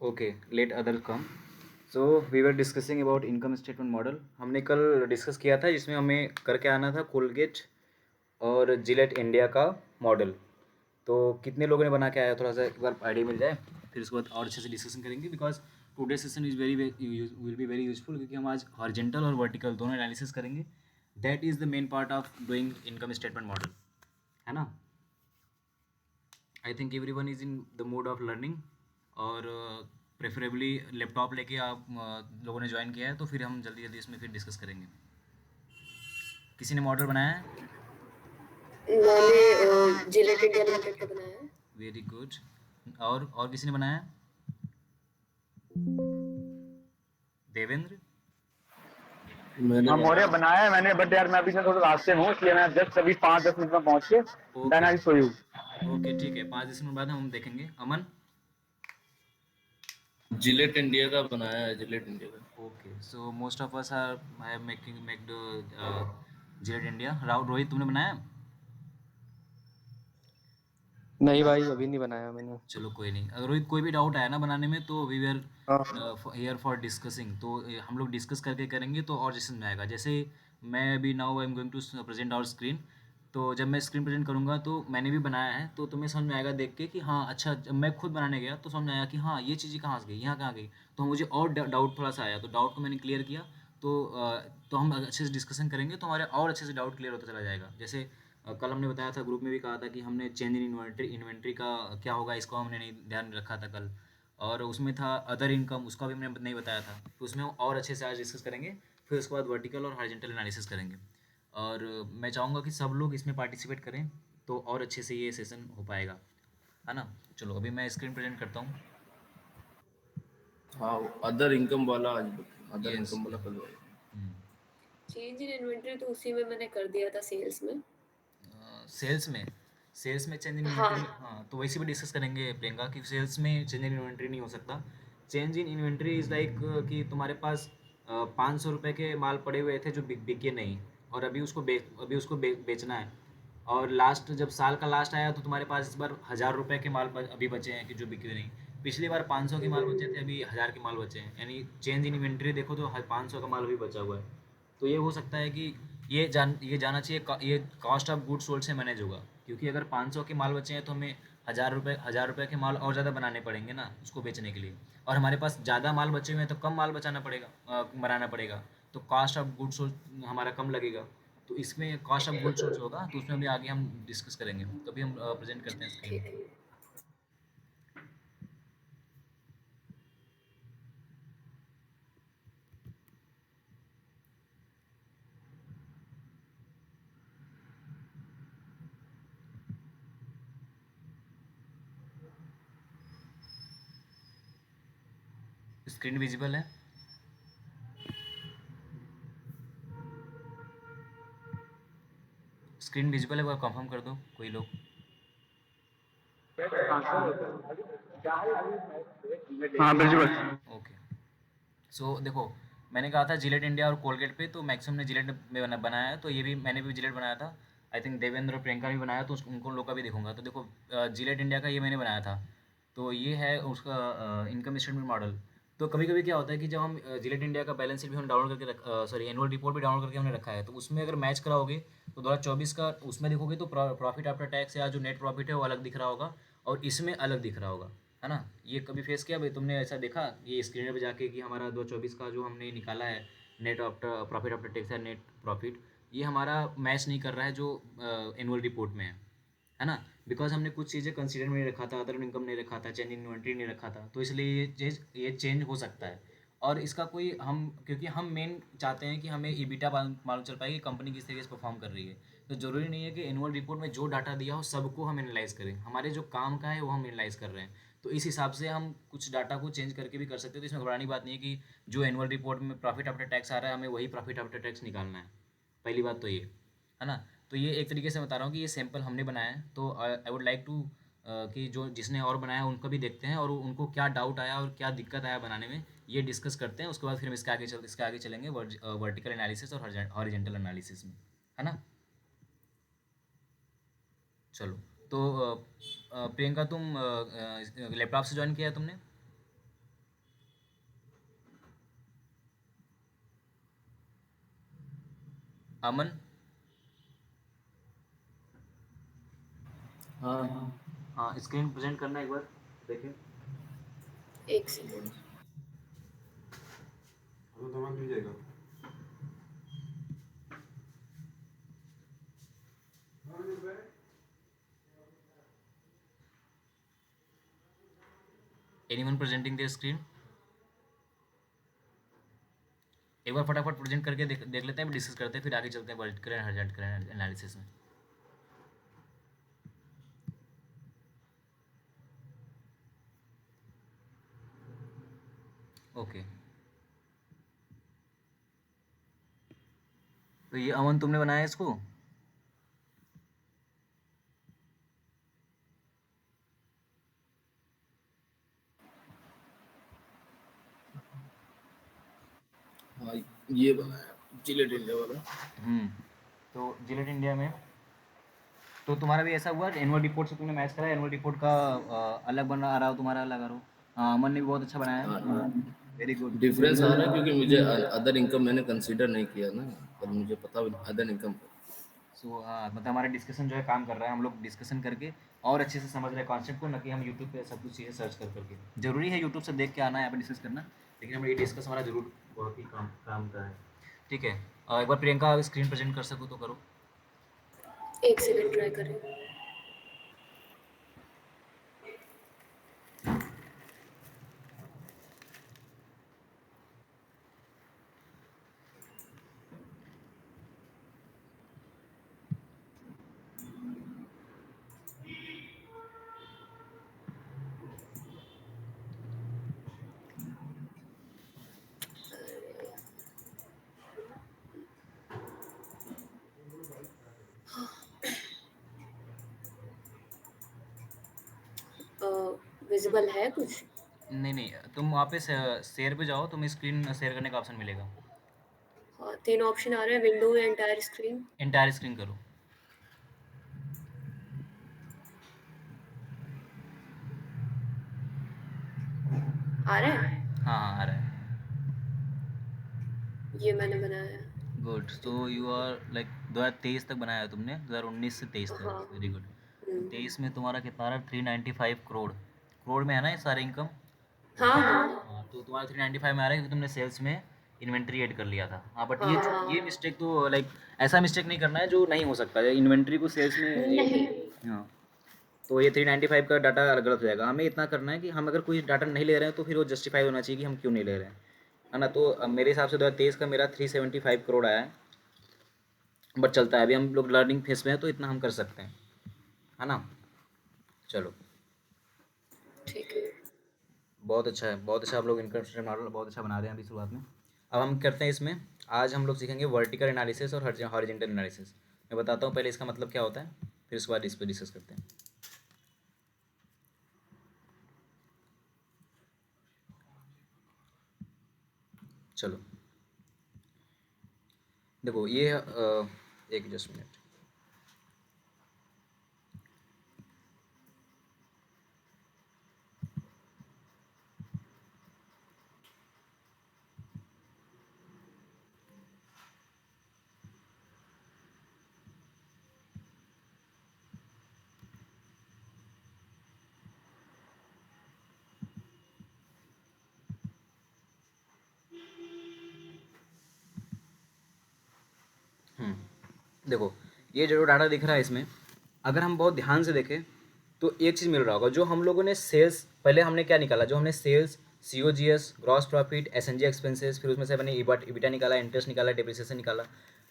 Okay, let other come. So we were discussing about income statement model. हमने कल discuss किया था जिसमें हमें करके आना था कोलगेट और जिलेट इंडिया का मॉडल। तो कितने लोगों ने बना के आया, थोड़ा सा एक बार आइडिया मिल जाए, फिर उसके बाद और अच्छे से डिस्कशन करेंगे। Because today session is will be very useful, क्योंकि हम आज हॉरिजॉन्टल और वर्टिकल दोनों एनालिसिस करेंगे। That is the main part of doing income statement model, है ना। I think every one is in the mood off learning, और preferably laptop लेके आप लोगों ने ज्वाइन किया है, तो फिर हम जल्दी जल्दी इसमें फिर डिस्कस करेंगे। किसी ने मॉडल बनाया है? मैंने जिलेट इंडिया लिमिटेड का बनाया है। Very good. और किसी ने बनाया है? देवेंद्र? हाँ मौर्य बनाया है मैंने, बट यार मैं अभी से थोड़ा रास्ते में हूँ, इसलिए मैं जस्ट अभी 5-10 मिनट में पहुँच के then okay I show you. Okay, ठीक है, 5-10 मिनट बाद हम देखेंगे। अमन? जिलेट इंडिया का बनाया है, जिलेट इंडिया का। Okay, so most of us are I make the Gillette India. Rahul, Rohit, तुमने बनाया? नहीं भाई, अभी नहीं बनाया मैंने। चलो कोई नहीं। अगर रोहित कोई भी डाउट आया ना बनाने में, तो वी आर हाँ हियर फॉर डिस्कसिंग। तो हम लोग डिस्कस करके करेंगे तो और जैसे में आएगा। जैसे मैं अभी now I am going to present our screen. तो जब मैं स्क्रीन प्रेजेंट करूँगा तो मैंने भी बनाया है, तो तुम्हें समझ में आएगा देख के कि हाँ अच्छा। जब मैं खुद बनाने गया तो समझ में आया कि हाँ ये चीज़ें कहाँ से गई, यहाँ कहाँ गई। तो मुझे और डाउट थोड़ा सा आया, तो डाउट को मैंने क्लियर किया। तो हम अच्छे से डिस्कशन करेंगे तो हमारे और अच्छे से डाउट क्लियर होता चला जाएगा। जैसे कल हमने बताया था, ग्रुप में भी कहा था कि हमने चेंज इन इन्वेंट्री का क्या होगा, इसको हमने नहीं ध्यान रखा था कल। और उसमें था अदर इनकम, उसका भी हमने नहीं बताया था। तो उसमें हम और अच्छे से आज डिस्कस करेंगे। फिर उसके बाद वर्टिकल और हॉरिजॉन्टल एनालिसिस करेंगे। और मैं चाहूँगा कि सब लोग इसमें पार्टिसिपेट करें, तो और अच्छे से ये सेशन हो पाएगा, है ना। चलो अभी मैं स्क्रीन प्रेजेंट करता हूँ। हाँ, अदर इनकम वाला आज, अदर यस। इनकम वाला कल होगा। चेंज इन इन्वेंट्री तो उसी में मैंने कर दिया था, सेल्स में। सेल्स में चेंज इन हाँ। इन्वेंट्री, हाँ, तो वैसे भी डिस्कस करेंगे प्रियंका कि सेल्स में चेंज इन इन्वेंट्री नहीं हो सकता। Change in inventory is like कि तुम्हारे पास 500 रुपये के माल पड़े हुए थे जो बिके नहीं, और अभी उसको बेचना है। और लास्ट जब साल का लास्ट आया तो तुम्हारे पास इस बार 1000 रुपये के माल अभी बचे हैं कि जो बिके नहीं। पिछली बार 500 के माल बचे थे, अभी 1000 के माल बचे हैं, यानी चेंज इन इन्वेंट्री देखो तो 500 का माल अभी बचा हुआ है। तो ये हो सकता है कि ये जाना चाहिए, ये कॉस्ट ऑफ गुड सोल्ड से मैनेज होगा। क्योंकि अगर 500 के माल बचे हैं तो हमें 1000 रुपये के माल और ज़्यादा बनाने पड़ेंगे ना उसको बेचने के लिए। और हमारे पास ज़्यादा माल बचे हुए हैं तो कम माल बनाना पड़ेगा। तो कॉस्ट ऑफ गुड सोल्ड हमारा कम लगेगा। तो इसमें कॉस्ट ऑफ गुड सोल्ड होगा, तो उसमें भी आगे हम डिस्कस करेंगे। तो अभी हम प्रेजेंट करते हैं स्क्रीन। ठीक है। स्क्रीन विजिबल है? स्क्रीन विजिबल है, वो कंफर्म कर दो कोई लोग। हाँ बिल्कुल। ओके। सो देखो, मैंने कहा था जिलेट इंडिया और कोलगेट पे, तो मैक्सिमम ने जिलेट में बनाया है, तो ये भी मैंने भी जिलेट बनाया था। आई थिंक देवेंद्र और प्रियंका भी बनाया, तो उनको लोग का भी देखूंगा। तो देखो, जिलेट इंडिया का ये मैंने बनाया था। तो ये है उसका इनकम स्टेटमेंट मॉडल। तो कभी कभी क्या होता है कि जब हम जिलेट इंडिया का बैलेंस शीट भी हम डाउनलोड करके सॉरी एनुअल रिपोर्ट भी डाउनलोड करके हमने रखा है, तो उसमें अगर मैच कराओगे तो 2024 का उसमें देखोगे तो प्रॉफिट आफ्टर टैक्स या जो नेट प्रॉफिट है वो अलग दिख रहा होगा, और इसमें अलग दिख रहा होगा, है ना। ये कभी फेस किया भाई तुमने, ऐसा देखा ये स्क्रीन पे जाके कि हमारा 2024 का जो हमने निकाला है net after profit after tax या नेट प्रॉफिट, ये हमारा मैच नहीं कर रहा है जो एनुअल रिपोर्ट में है ना। बिकॉज हमने कुछ चीज़ें कंसीडर में नहीं रखा था, अदर इनकम नहीं रखा था, चेंज इन इन्वेंट्री नहीं रखा था, तो इसलिए ये चेंज हो सकता है। और इसका कोई हम, क्योंकि हम मेन चाहते हैं कि हमें ईबिटा मालूम चल पाए कि कंपनी किस तरीके से परफॉर्म कर रही है। तो ज़रूरी नहीं है कि एनुअल रिपोर्ट में जो डाटा दिया हो सबको हम एनालाइज करें, हमारे जो काम का है वो हम एनालाइज कर रहे हैं। तो इस हिसाब से हम कुछ डाटा को चेंज करके भी कर सकते हैं। तो इसमें घबराने की बात नहीं है कि जो एनुअल रिपोर्ट में प्रॉफिट आफ्टर टैक्स आ रहा है हमें वही प्रॉफिट आफ्टर टैक्स निकालना है। पहली बात तो ये है ना। तो ये एक तरीके से बता रहा हूँ कि ये सैंपल हमने बनाया है, तो आई वुड लाइक टू कि जो जिसने और बनाया है उनका भी देखते हैं, और उनको क्या डाउट आया और क्या दिक्कत आया बनाने में, ये डिस्कस करते हैं। उसके बाद फिर हम इसके आगे चलेंगे वर्टिकल एनालिसिस और हॉरिजॉन्टल एनालिसिस में, है ना। चलो, तो प्रियंका तुम लैपटॉप से ज्वाइन किया है तुमने? अमन हाँ हाँ स्क्रीन प्रेजेंट करना एक बार देखें। एक second. Anyone presenting the screen? एक बार फटाफट प्रेजेंट करके देख लेते हैं, डिस्कस करते हैं, फिर आगे चलते हैं वर्टिकल एंड हॉरिजॉन्टल एनालिसिस में। ओके तो ये अमन तुमने बनाया है इसको? हाँ ये बनाया जिलेट इंडिया वाला। तो जिलेट इंडिया में तो तुम्हारा भी ऐसा हुआ एनुअल रिपोर्ट से तुमने मैच करा, एनुअल रिपोर्ट का अलग बन आ रहा हो, तुम्हारा अलग आ रहा हो। हाँ अमन ने भी बहुत अच्छा बनाया है, वेरी गुड। डिफरेंस आ रहा है क्योंकि मुझे अदर इनकम मैंने कंसीडर नहीं किया ना, और मुझे पता अदर इनकम। सो हाँ मतलब हमारा डिस्कशन जो है काम कर रहा है, हम लोग डिस्कशन करके और अच्छे से समझ रहे हैं कॉन्सेप्ट को, ना कि हम यूट्यूब पे सब कुछ चीज़ें सर्च कर करके। जरूरी है यूट्यूब से देख के आना है, यहाँ पे डिस्कस करना, लेकिन हम ये डिस्कस हमारा जरूर बहुत ही काम का है। ठीक है एक बार प्रियंका स्क्रीन प्रेजेंट कर सको तो करो। एक सेकंड ट्राई करें। विजिबल है कुछ? नहीं तुम वहाँ पे शेयर पे जाओ, तुम्हें स्क्रीन शेयर करने का ऑप्शन मिलेगा। हाँ, 3 ऑप्शन आ रहे हैं, window, entire screen. Entire screen करो। आ रहा है? हाँ आ रहा है। ये मैंने बनाया है। गुड तो यू आर लाइक 2023 तक बनाया है तुमने, 2019 से 23 हाँ। तक, वेरी गुड। 23 में तुम्हारा कितना रहा? 395 करोड़। करोड़ में है ना ये सारे इनकम? हाँ हाँ हाँ तो तुम्हारा 395 में आ रहा है क्योंकि तुमने सेल्स में इन्वेंट्री ऐड कर लिया था। हाँ बट हाँ। ये मिस्टेक तो लाइक ऐसा मिस्टेक नहीं करना है जो नहीं हो सकता है, इन्वेंट्री को सेल्स में नहीं। हाँ तो ये 395 का डाटा गलत हो जाएगा। हमें इतना करना है कि हम अगर कोई डाटा नहीं ले रहे हैं तो फिर वो जस्टिफाई होना चाहिए कि हम क्यों नहीं ले रहे हैं, है ना। तो अब मेरे हिसाब से 2023 का मेरा 375 करोड़ आया है, बट चलता है, अभी हम लोग लर्निंग फेस में है तो इतना हम कर सकते हैं, है ना। चलो ठीक है। बहुत अच्छा है, बहुत अच्छा। आप लोग इनकम स्टेटमेंट मॉडल बहुत अच्छा बना रहे हैं अभी शुरुआत में। अब हम करते हैं इसमें, आज हम लोग सीखेंगे वर्टिकल एनालिसिस और हॉरिजॉन्टल एनालिसिस। मैं बताता हूँ पहले इसका मतलब क्या होता है, फिर उसके बाद इस पर डिस्कस करते हैं। चलो देखो ये एक जस्ट मिनट। देखो ये जो डाटा दिख रहा है इसमें, अगर हम बहुत ध्यान से देखें तो एक चीज़ मिल रहा होगा। जो हम लोगों ने सेल्स पहले हमने क्या निकाला, जो हमने sales, COGS, gross profit, SNG expenses, फिर उसमें से मैंने इबिटा निकाला, इंटरेस्ट निकाला, डेप्रिसिएशन निकाला।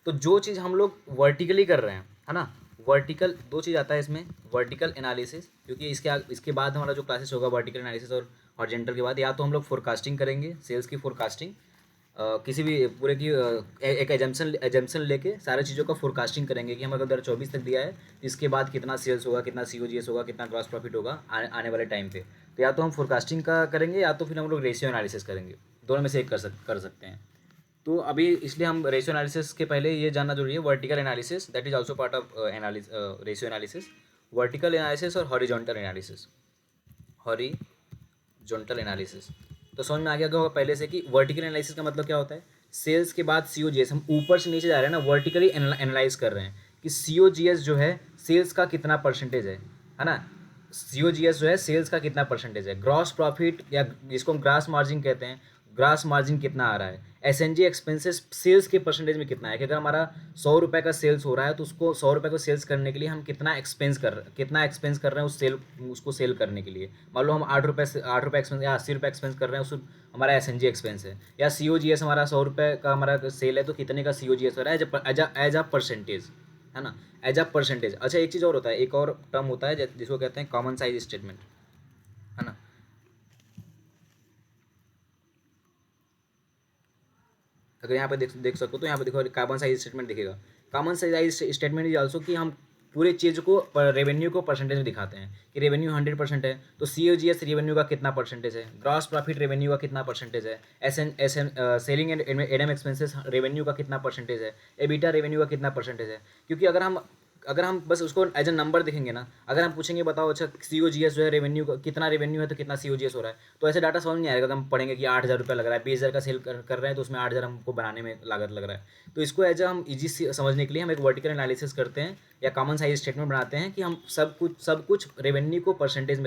तो जो चीज़ हम लोग वर्टिकली कर रहे हैं, है ना, वर्टिकल दो चीज़ आता है इसमें, वर्टिकल एनालिसिस, क्योंकि इसके बाद हमारा जो क्लासेस होगा वर्टिकल एनालिसिस और हॉरिजॉन्टल के बाद, या तो हम लोग फोरकास्टिंग करेंगे, सेल्स की फोरकास्टिंग, किसी भी पूरे की एक एजम्पशन लेके सारी चीज़ों का फोरकास्टिंग करेंगे कि हम अगर 2024 तक दिया है तो इसके बाद कितना सेल्स होगा, कितना COGS होगा, कितना ग्रॉस प्रॉफिट होगा आने वाले टाइम पे। तो या तो हम फोरकास्टिंग का करेंगे या तो फिर हम लोग रेशियो एनालिसिस करेंगे, दोनों में से एक कर सकते हैं। तो अभी इसलिए हम रेशियो एनालिसिस के पहले ये जानना जरूरी है, vertical analysis that is also part of ratio analysis, vertical analysis और हॉरिजॉन्टल एनालिसिस, हॉरिजॉन्टल एनालिसिस। तो समझ में आ गया होगा पहले से कि वर्टिकल एनालिसिस का मतलब क्या होता है, सेल्स के बाद COGS, हम ऊपर से नीचे जा रहे हैं ना, वर्टिकली एनालाइज कर रहे हैं कि COGS जो है सेल्स का कितना परसेंटेज है ना। COGS जो है सेल्स का कितना परसेंटेज है, ग्रॉस प्रॉफिट या जिसको हम ग्रास मार्जिन कहते हैं, ग्रास मार्जिन कितना आ रहा है, SNG एक्सपेंसेस सेल्स के परसेंटेज में कितना है, कि अगर हमारा 100 रुपये का सेल्स हो रहा है तो उसको 100 रुपये को सेल्स करने के लिए हम कितना एक्सपेंस कर रहे हैं उसको सेल करने के लिए। मान लो हम 8 रुपये एक्सपेंस या 80 रुपये एक्सपेंस कर रहे हैं, उस हमारा SNG एक्सपेंस है। या COGS हमारा 100 रुपये का हमारा सेल है तो कितने का COGS हो रहा है एज अ परसेंटेज, है ना, एज अ परसेंटेज। अच्छा एक चीज़ और होता है, एक और टर्म होता है जिसको कहते हैं कॉमन साइज स्टेटमेंट, है ना। अगर यहाँ पे देख सको तो यहाँ पे देखो कॉमन साइज स्टेटमेंट दिखेगा। Common size statement is also कि हम पूरे चीज़ को रेवेन्यू को परसेंटेज में दिखाते हैं कि रेवेन्यू 100% है तो COGS रेवेन्यू का कितना परसेंटेज है, ग्रॉस प्रॉफिट रेवेन्यू का कितना परसेंटेज है, selling and Adam expenses revenue का कितना परसेंटेज है, एबिटा रेवेन्यू का कितना परसेंटेज है। क्योंकि अगर हम बस उसको एज ए नंबर देखेंगे ना, अगर हम पूछेंगे बताओ अच्छा COGS जो है रेवेन्यू कितना रेवेन्यू है तो कितना COGS हो रहा है, तो ऐसे डाटा समझ नहीं आएगा। अगर हम पढ़ेंगे कि 8,000 रुपये लग रहा है, 20,000 का सेल कर रहे हैं तो उसमें 8,000 हमको बनाने में लागत लग रहा है। तो इसको एज हम इजी समझने के लिए हम एक वर्टिकल एनालिसिस करते हैं या कॉमन साइज स्टेटमेंट बनाते हैं कि हम सब कुछ रेवेन्यू के परसेंटेज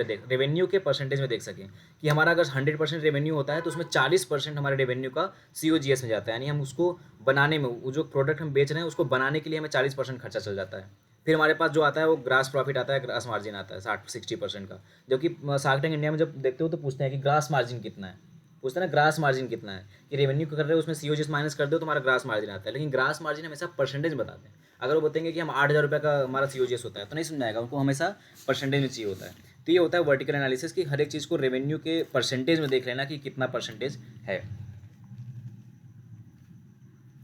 में देख सकें कि हमारा अगर 100% रेवेन्यू होता है तो उसमें 40% हमारे रेवेन्यू का COGS में जाता है, यानी हम उसको बनाने में, वो जो प्रोडक्ट हम बेच रहे हैं उसको बनाने के लिए हमें 40% खर्चा चल जाता है। फिर हमारे पास जो आता है वो ग्रास प्रॉफिट आता है, ग्रास मार्जिन आता है 60% का। जबकि शार्क टैंक इंडिया में जब देखते हो तो पूछते हैं कि ग्रास मार्जिन कितना है, पूछते हैं ना ग्रास मार्जिन कितना है, कि रेवेन्यू कर रहे हो उसमें COGS माइनस कर दो तो हमारा ग्रास मार्जिन आता है। लेकिन ग्रास मार्जिन हमेशा परसेंटेज बताते हैं। अगर वो बताएंगे कि हम 8,000 रुपये का हमारा COGS होता है तो नहीं समझाएगा, उनको हमेशा परसेंटेज में चाहिए होता है। तो ये होता है वर्टिकल एनालिसिस कि हर एक चीज़ को रेवेन्यू के परसेंटेज में देख लेना कि कितना परसेंटेज है।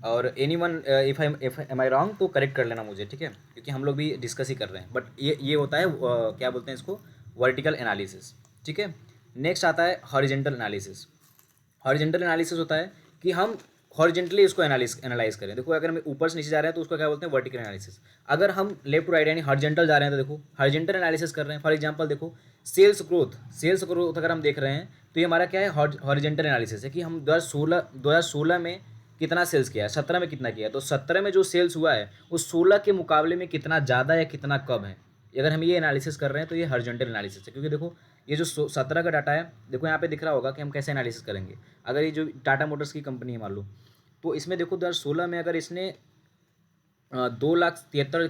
और any one if am I wrong तो करेक्ट कर लेना मुझे, ठीक है, क्योंकि हम लोग भी डिस्कस ही कर रहे हैं। बट ये होता है क्या बोलते हैं इसको, वर्टिकल एनालिसिस, ठीक है। नेक्स्ट आता है हॉरिजेंटल एनालिसिस। हॉरिजेंटल एनालिसिस होता है कि हम हॉरिजेंटली इसको एनालाइज करें। देखो अगर हम ऊपर से नीचे जा रहे हैं तो उसको क्या बोलते हैं, वर्टिकल एनालिसिस। अगर हम लेफ्ट टू राइट यानी हॉरिजेंटल जा रहे हैं तो देखो हॉरिजेंटल एनालिसिस कर रहे हैं। फॉर एग्जांपल देखो सेल्स ग्रोथ अगर हम देख रहे हैं तो ये हमारा क्या है, हॉरिजेंटल एनालिसिस है कि हम 2016 में कितना सेल्स किया है, 17 में कितना किया है, तो 17 में जो सेल्स हुआ है वो 16 के मुकाबले में कितना ज़्यादा या कितना कम है। अगर हम ये एनालिसिस कर रहे हैं तो ये हॉरिजॉन्टल एनालिसिस है। क्योंकि देखो ये जो 17 का डाटा है, देखो यहाँ पे दिख रहा होगा कि हम कैसे एनालिसिस करेंगे। अगर ये जो टाटा मोटर्स की कंपनी है मान लो, तो इसमें देखो 2016 में अगर इसने 2,73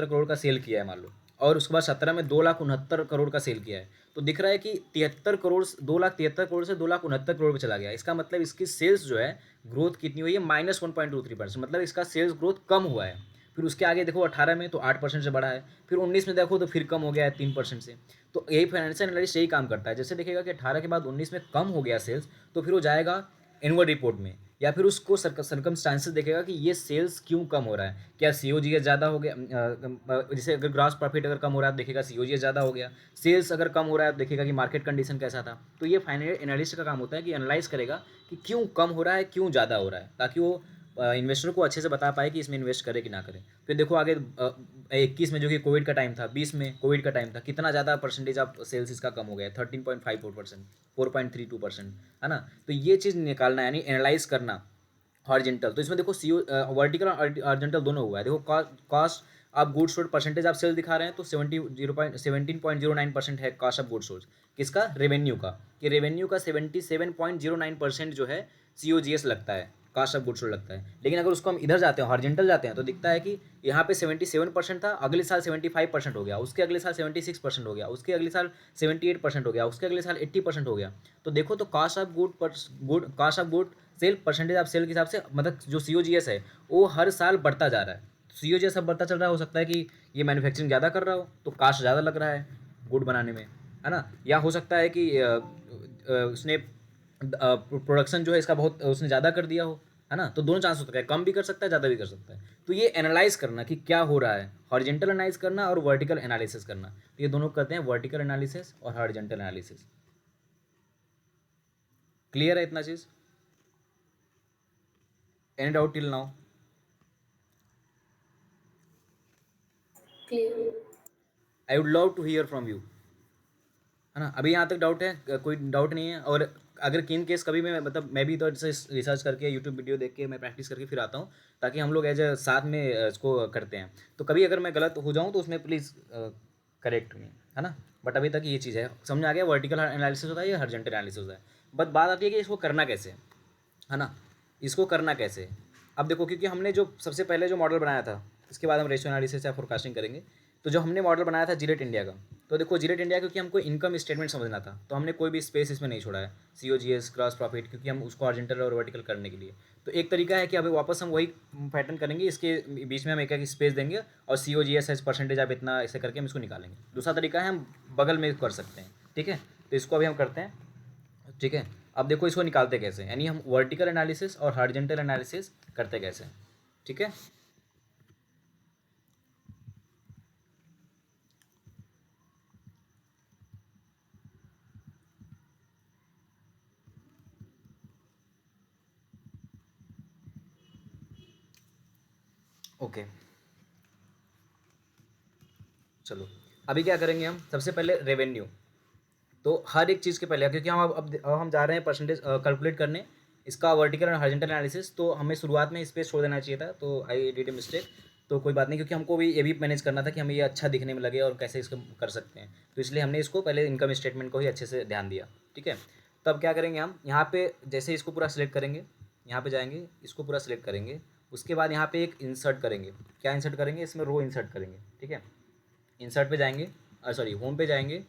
करोड़ का सेल किया है मान लो, और उसके बाद 17 में 2,69 करोड़ का सेल किया है, तो दिख रहा है कि 2,73 करोड़ से 2,69 करोड़ पे चला गया। इसका मतलब इसकी सेल्स जो है ग्रोथ कितनी हुई है, -1.23%, मतलब इसका सेल्स ग्रोथ कम हुआ है। फिर उसके आगे देखो 18 में तो 8% से बढ़ा है, फिर 19 में देखो तो फिर कम हो गया है 3% से। तो यही फाइनेंशियल एनालिस्ट यही काम करता है, जैसे देखेगा कि 18 के बाद 19 में कम हो गया सेल्स तो फिर वो जाएगा इनवर्ड रिपोर्ट में, या फिर उसको सर्कमस्टांसेस देखेगा कि ये सेल्स क्यों कम हो रहा है, क्या COGS ज़्यादा हो गया, जैसे अगर ग्रॉस प्रॉफिट अगर कम हो रहा है तो देखेगा COGS ज़्यादा हो गया, सेल्स अगर कम हो रहा है तो देखेगा कि मार्केट कंडीशन कैसा था। तो ये फाइनेंशियल एनालिस्ट का काम होता है कि एनालाइज करेगा कि क्यों कम हो रहा है, क्यों ज़्यादा हो रहा है, ताकि वो इन्वेस्टर को अच्छे से बता पाए कि इसमें इन्वेस्ट करे कि ना करे। फिर देखो आगे 21 में जो कि कोविड का टाइम था, 20 में कोविड का टाइम था, कितना ज़्यादा परसेंटेज ऑफ सेल्स इसका कम हो गया है, 13.54%, 4.32%, है ना। तो ये चीज़ निकालना यानी एनालाइज करना हॉरिजेंटल। तो इसमें देखो वर्टिकल और हॉरिजेंटल दोनों हुआ है। देखो cost of goods sold, percentage of sales दिखा रहे हैं तो 17.09% है कॉस्ट ऑफ गुड्स सोल्ड किसका, रेवेन्यू का, कि रेवेन्यू का 77.09% जो है COGS लगता है, कॉस्ट ऑफ गुड्स सोल्ड लगता है। लेकिन अगर उसको हम इधर जाते हैं हॉरिजेंटल जाते हैं तो दिखता है कि यहाँ पे 77% था, अगले साल 75% हो गया, उसके अगले साल 76% हो गया, उसके अगले साल 78% हो गया, उसके अगले साल 80% हो गया। तो देखो तो cost of good sale, percentage of sale के हिसाब से, मतलब जो COGS है वो हर साल बढ़ता जा रहा है। COGS अब बढ़ता चल रहा है, हो सकता है कि ये मैन्युफैक्चरिंग ज़्यादा कर रहा हो तो कास्ट ज़्यादा लग रहा है गुड बनाने में, है ना। या हो सकता है कि उसने प्रोडक्शन जो है इसका बहुत उसने ज़्यादा कर दिया हो, है ना। तो दोनों चांस होता है, कम भी कर सकता है, ज़्यादा भी कर सकता है। तो ये एनालाइज करना कि क्या हो रहा है, हॉरिजेंटल एनालाइज करना और वर्टिकल एनालिसिस करना, तो ये दोनों करते हैं वर्टिकल एनालिसिस और हॉरिजेंटल एनालिसिस। क्लियर है इतना चीज़? Any doubt till now? Clear. I would love to hear from you, है ना। अभी यहाँ तक डाउट है? कोई डाउट नहीं है? और अगर इन केस कभी मैं मतलब मैं भी तो ऐसे रिसर्च करके यूट्यूब वीडियो देख के मैं प्रैक्टिस करके फिर आता हूँ, ताकि हम लोग एज ए साथ में इसको करते हैं। तो कभी अगर मैं गलत हो जाऊँ तो उसमें प्लीज़ करेक्ट मी, है ना। बट अभी तक ये चीज़ है, समझ में आ गया, वर्टिकल एनालिसिस होता है या हॉरिजॉन्टल एनालिसिस होता है। बट बात आती है कि इसको करना कैसे है ना, इसको करना कैसे। अब देखो, क्योंकि हमने जो सबसे पहले जो मॉडल बनाया था, इसके बाद हम रेशियो एनालिसिस या फोरकास्टिंग करेंगे। तो जो हमने मॉडल बनाया था जिलेट इंडिया का, तो देखो जिलेट इंडिया क्योंकि हमको इनकम स्टेटमेंट समझना था, तो हमने कोई भी स्पेस इसमें नहीं छोड़ा है, COGS क्रॉस प्रॉफिट, क्योंकि हम उसको हॉरिजॉन्टल और वर्टिकल करने के लिए। तो एक तरीका है कि अभी वापस हम वही पैटर्न करेंगे, इसके बीच में हम एक एक स्पेस देंगे और COGS एज परसेंटेज आप इतना ऐसे करके हम इसको निकालेंगे। दूसरा तरीका है हम बगल में कर सकते हैं, ठीक है। तो इसको अभी हम करते हैं, ठीक है। अब देखो इसको निकालते कैसे, यानी हम वर्टिकल एनालिसिस और हॉरिजॉन्टल एनालिसिस करते कैसे, ठीक है। ओके, चलो अभी क्या करेंगे हम, सबसे पहले रेवेन्यू। तो हर एक चीज़ के पहले, क्योंकि हम अब हम जा रहे हैं परसेंटेज कैलकुलेट करने, इसका वर्टिकल और हॉरिजॉन्टल एनालिसिस, तो हमें शुरुआत में स्पेस छोड़ देना चाहिए था, तो आई डिड ए मिस्टेक। तो कोई बात नहीं, क्योंकि हमको भी ये भी मैनेज करना था कि हमें ये अच्छा दिखने में लगे और कैसे इसको कर सकते हैं, तो इसलिए हमने इसको पहले इनकम स्टेटमेंट को ही अच्छे से ध्यान दिया, ठीक है। तब क्या करेंगे हम, यहाँ पे जैसे इसको पूरा सिलेक्ट करेंगे, यहाँ पे जाएंगे, इसको पूरा सिलेक्ट करेंगे, उसके बाद यहाँ पे एक इंसर्ट करेंगे। क्या इंसर्ट करेंगे, इसमें रो इंसर्ट करेंगे, ठीक है। इंसर्ट पे जाएंगे, सॉरी होम पे जाएंगे,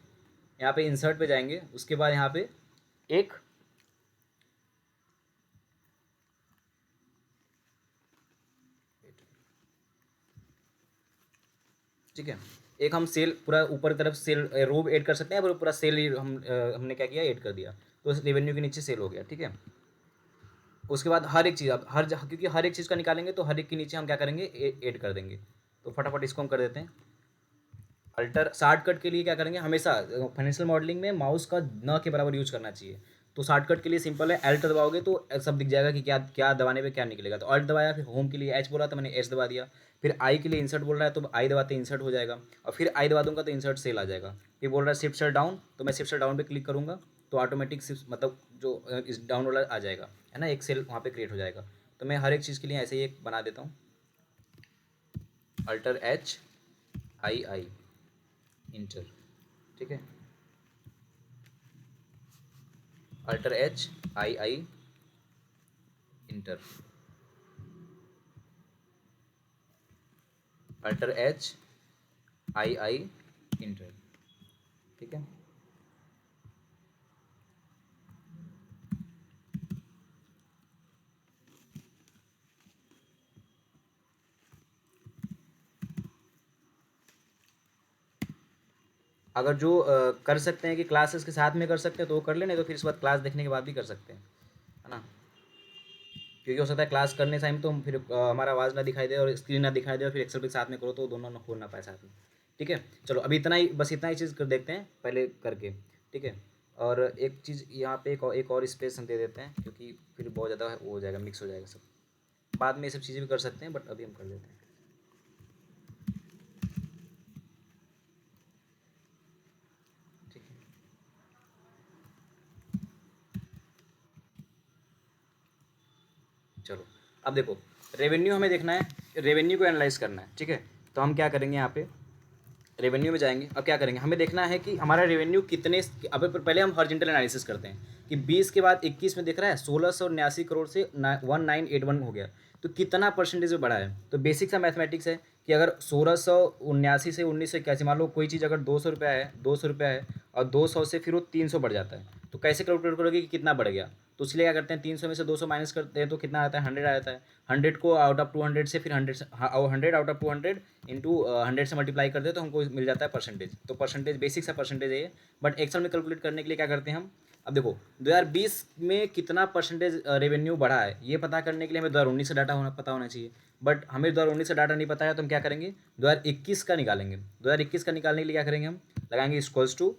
यहाँ पे इंसर्ट पे जाएंगे, उसके बाद यहाँ पे एक ठीक है, एक हम सेल पूरा ऊपर की तरफ सेल रो ऐड कर सकते हैं, पर पूरा सेल ही हमने क्या किया, ऐड कर दिया, तो रेवेन्यू के नीचे सेल हो गया, ठीक है। उसके बाद हर एक चीज़, अब क्योंकि हर एक चीज़ का निकालेंगे तो हर एक के नीचे हम क्या करेंगे, ऐड कर देंगे। तो फटाफट इसको हम कर देते हैं। अल्टर शॉर्टकट के लिए क्या करेंगे, हमेशा फाइनेंशियल मॉडलिंग में माउस का न के बराबर यूज करना चाहिए। तो शॉर्टकट के लिए सिंपल है, अल्ट दबाओगे तो सब दिख जाएगा कि क्या क्या दबाने पे क्या निकलेगा। तो अल्ट दबाया, फिर होम के लिए एच बोला तो मैंने एच दबा दिया, फिर आई के लिए इंसर्ट बोल रहा है तो आई दबाते इंसर्ट हो जाएगा, और फिर आई दबा दूंगा तो इंसर्ट सेल आ जाएगा। फिर बोल रहा है शिफ्ट सेल डाउन, तो मैं शिफ्ट सेल डाउन पे क्लिक करूँगा तो ऑटोमेटिक मतलब जो इस डाउन वाला आ जाएगा, है ना, एक सेल वहाँ पे क्रिएट हो जाएगा। तो मैं हर एक चीज़ के लिए ऐसे ही एक बना देता हूँ, alter H I I inter, ठीक है, alter H I I inter, alter H I I inter, ठीक है। अगर जो कर सकते हैं कि क्लासेस के साथ में कर सकते हैं तो वो कर लेने, तो फिर इस बात क्लास देखने के बाद भी कर सकते हैं, है ना। क्योंकि हो सकता है क्लास करने टाइम तो फिर हमारा आवाज़ ना दिखाई दे और स्क्रीन ना दिखाई दे, और फिर एक्सेल के साथ में करो तो दोनों हो ना पाए साथ में, ठीक है। चलो अभी इतना ही, बस इतना ही चीज़ कर देखते हैं पहले करके, ठीक है। और एक चीज़ यहाँ पे एक और स्पेस हम दे देते हैं, क्योंकि फिर बहुत ज़्यादा वो हो जाएगा, मिक्स हो जाएगा सब। बाद में ये सब चीज़ें भी कर सकते हैं, बट अभी हम कर देते हैं, ठीक है। चलो अब देखो, रेवेन्यू हमें देखना है, रेवेन्यू को एनालाइज करना है, ठीक है। तो हम क्या करेंगे, यहाँ पे रेवेन्यू में जाएंगे। अब क्या करेंगे, हमें देखना है कि हमारा रेवेन्यू कितने, अब पहले हम हॉरिजॉन्टल एनालिसिस करते हैं कि 20 के बाद 21 में दिख रहा है 1689 करोड़ से 1981 हो गया, तो कितना परसेंटेज में बढ़ा है। तो बेसिक सा मैथमेटिक्स है कि अगर 1679 से 1981, मान लो कोई चीज़ अगर 200 रुपया है, 200 रुपया है और 200 से फिर वो 300 बढ़ जाता है, तो कैसे कैलकुलेट करोगे कि कितना बढ़ गया। तो इसलिए क्या करते हैं, 300 में से 200 माइनस करते हैं तो कितना आता है, 100 आ जाता है। 100 को आउट ऑफ 200 से फिर 100 100 आउट ऑफ 200 इंटू 100 से मल्टीप्लाई करते हैं तो हमको मिल जाता है परसेंटेज। तो परसेंटेज बेसिक सा परसेंटेज है ये, बट एक्सेल में कैलकुलेट करने के लिए क्या करते हैं हम, अब देखो 2020 में कितना परसेंटेज रेवेन्यू बढ़ा है, ये पता करने के लिए हमें 2019 का डाटा पता होना चाहिए। बट हमें 2019 का डाटा नहीं पता है, तो हम क्या करेंगे, 2021 का निकालेंगे। 2021 का निकालने के लिए क्या करेंगे, हम लगाएंगे इक्वल्स टू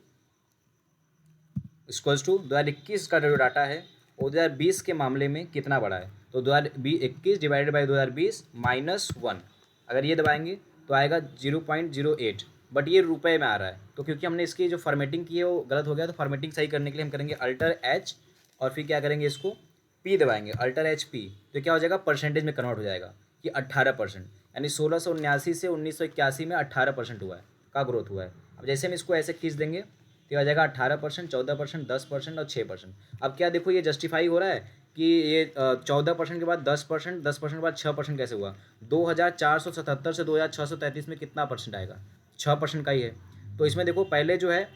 2021 का जो डाटा है वो 2020 के मामले में कितना बढ़ा है। तो 2021 डिवाइडेड बाई 2020 -1, अगर ये दबाएंगे तो आएगा 0.08, बट ये रुपए में आ रहा है। तो क्योंकि हमने इसकी जो फॉर्मेटिंग की है वो गलत हो गया, तो फॉर्मेटिंग सही करने के लिए हम करेंगे अल्टर एच और फिर क्या करेंगे, इसको पी दबाएंगे, अल्टर एच पी, तो क्या हो जाएगा, परसेंटेज में कन्वर्ट हो जाएगा कि 18%, यानी 1679 से 1981 में 18% हुआ है का ग्रोथ हुआ है। अब जैसे हम इसको ऐसे खींच देंगे तो आ जाएगा 18%, 14%, 10% और 6%। अब क्या देखो, ये जस्टिफाई हो रहा है कि ये 14% के बाद 10%, 10% के बाद 6% कैसे हुआ। 2477 से 2633 में कितना परसेंट आएगा, 6% का ही है। तो इसमें देखो पहले जो है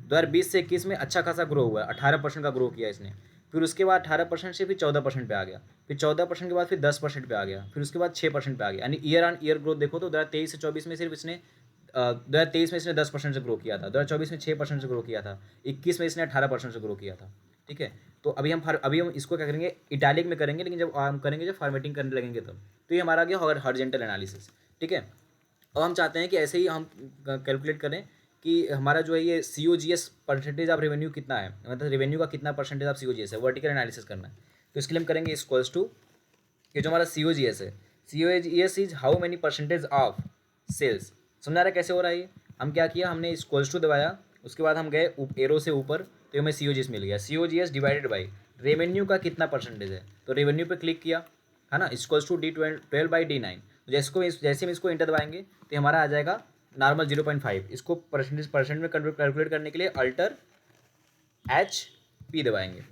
2020 से 21 में अच्छा खासा ग्रो हुआ है, 18% का ग्रो किया इसने। फिर उसके बाद 18% से फिर 14% पे आ गया, फिर 14% के बाद फिर 10% पे आ गया, फिर उसके बाद 6% पे आ गया, यानी ईयर ऑन ईयर ग्रोथ देखो तो 2023 से 24 में सिर्फ इसने 2023 में इसने 10% से ग्रो किया था, 2024 में 6% से ग्रो किया था, 21 में इसने 18% से ग्रो किया था। ठीक है, तो अभी हम इसको क्या करेंगे, इटैलिक में करेंगे, लेकिन जब हम करेंगे, जब फॉर्मेटिंग करने लगेंगे तब। तो ये हमारा गया हॉरिजॉन्टल एनालिसिस। ठीक है, अब हम चाहते हैं कि ऐसे ही हम कैलकुलेट करें कि हमारा जो है ये COGS परसेंटेज ऑफ रेवेन्यू कितना है, मतलब रेवेन्यू का कितना परसेंटेज ऑफ COGS है, वर्टिकल एनालिसिस करना है। तो इसके लिए हम करेंगे इक्वल्स टू, ये जो हमारा COGS है, COGS is how many percentage of sales. समझा रहा है कैसे हो रहा है ये। हम क्या किया, हमने इक्वल्स टू दबाया, उसके बाद हम गए एरो से ऊपर, तो हमें COGS मिल गया। COGS डिवाइडेड बाई रेवेन्यू का कितना परसेंटेज है, तो रेवेन्यू पे क्लिक किया है ना, इक्वल्स टू D12/D9। तो जैसे हम इसको इंटर दबाएंगे तो हमारा आ जाएगा नॉर्मल 0.5। इसको परसेंट में कैलकुलेट करने के लिए अल्टर HP दबाएंगे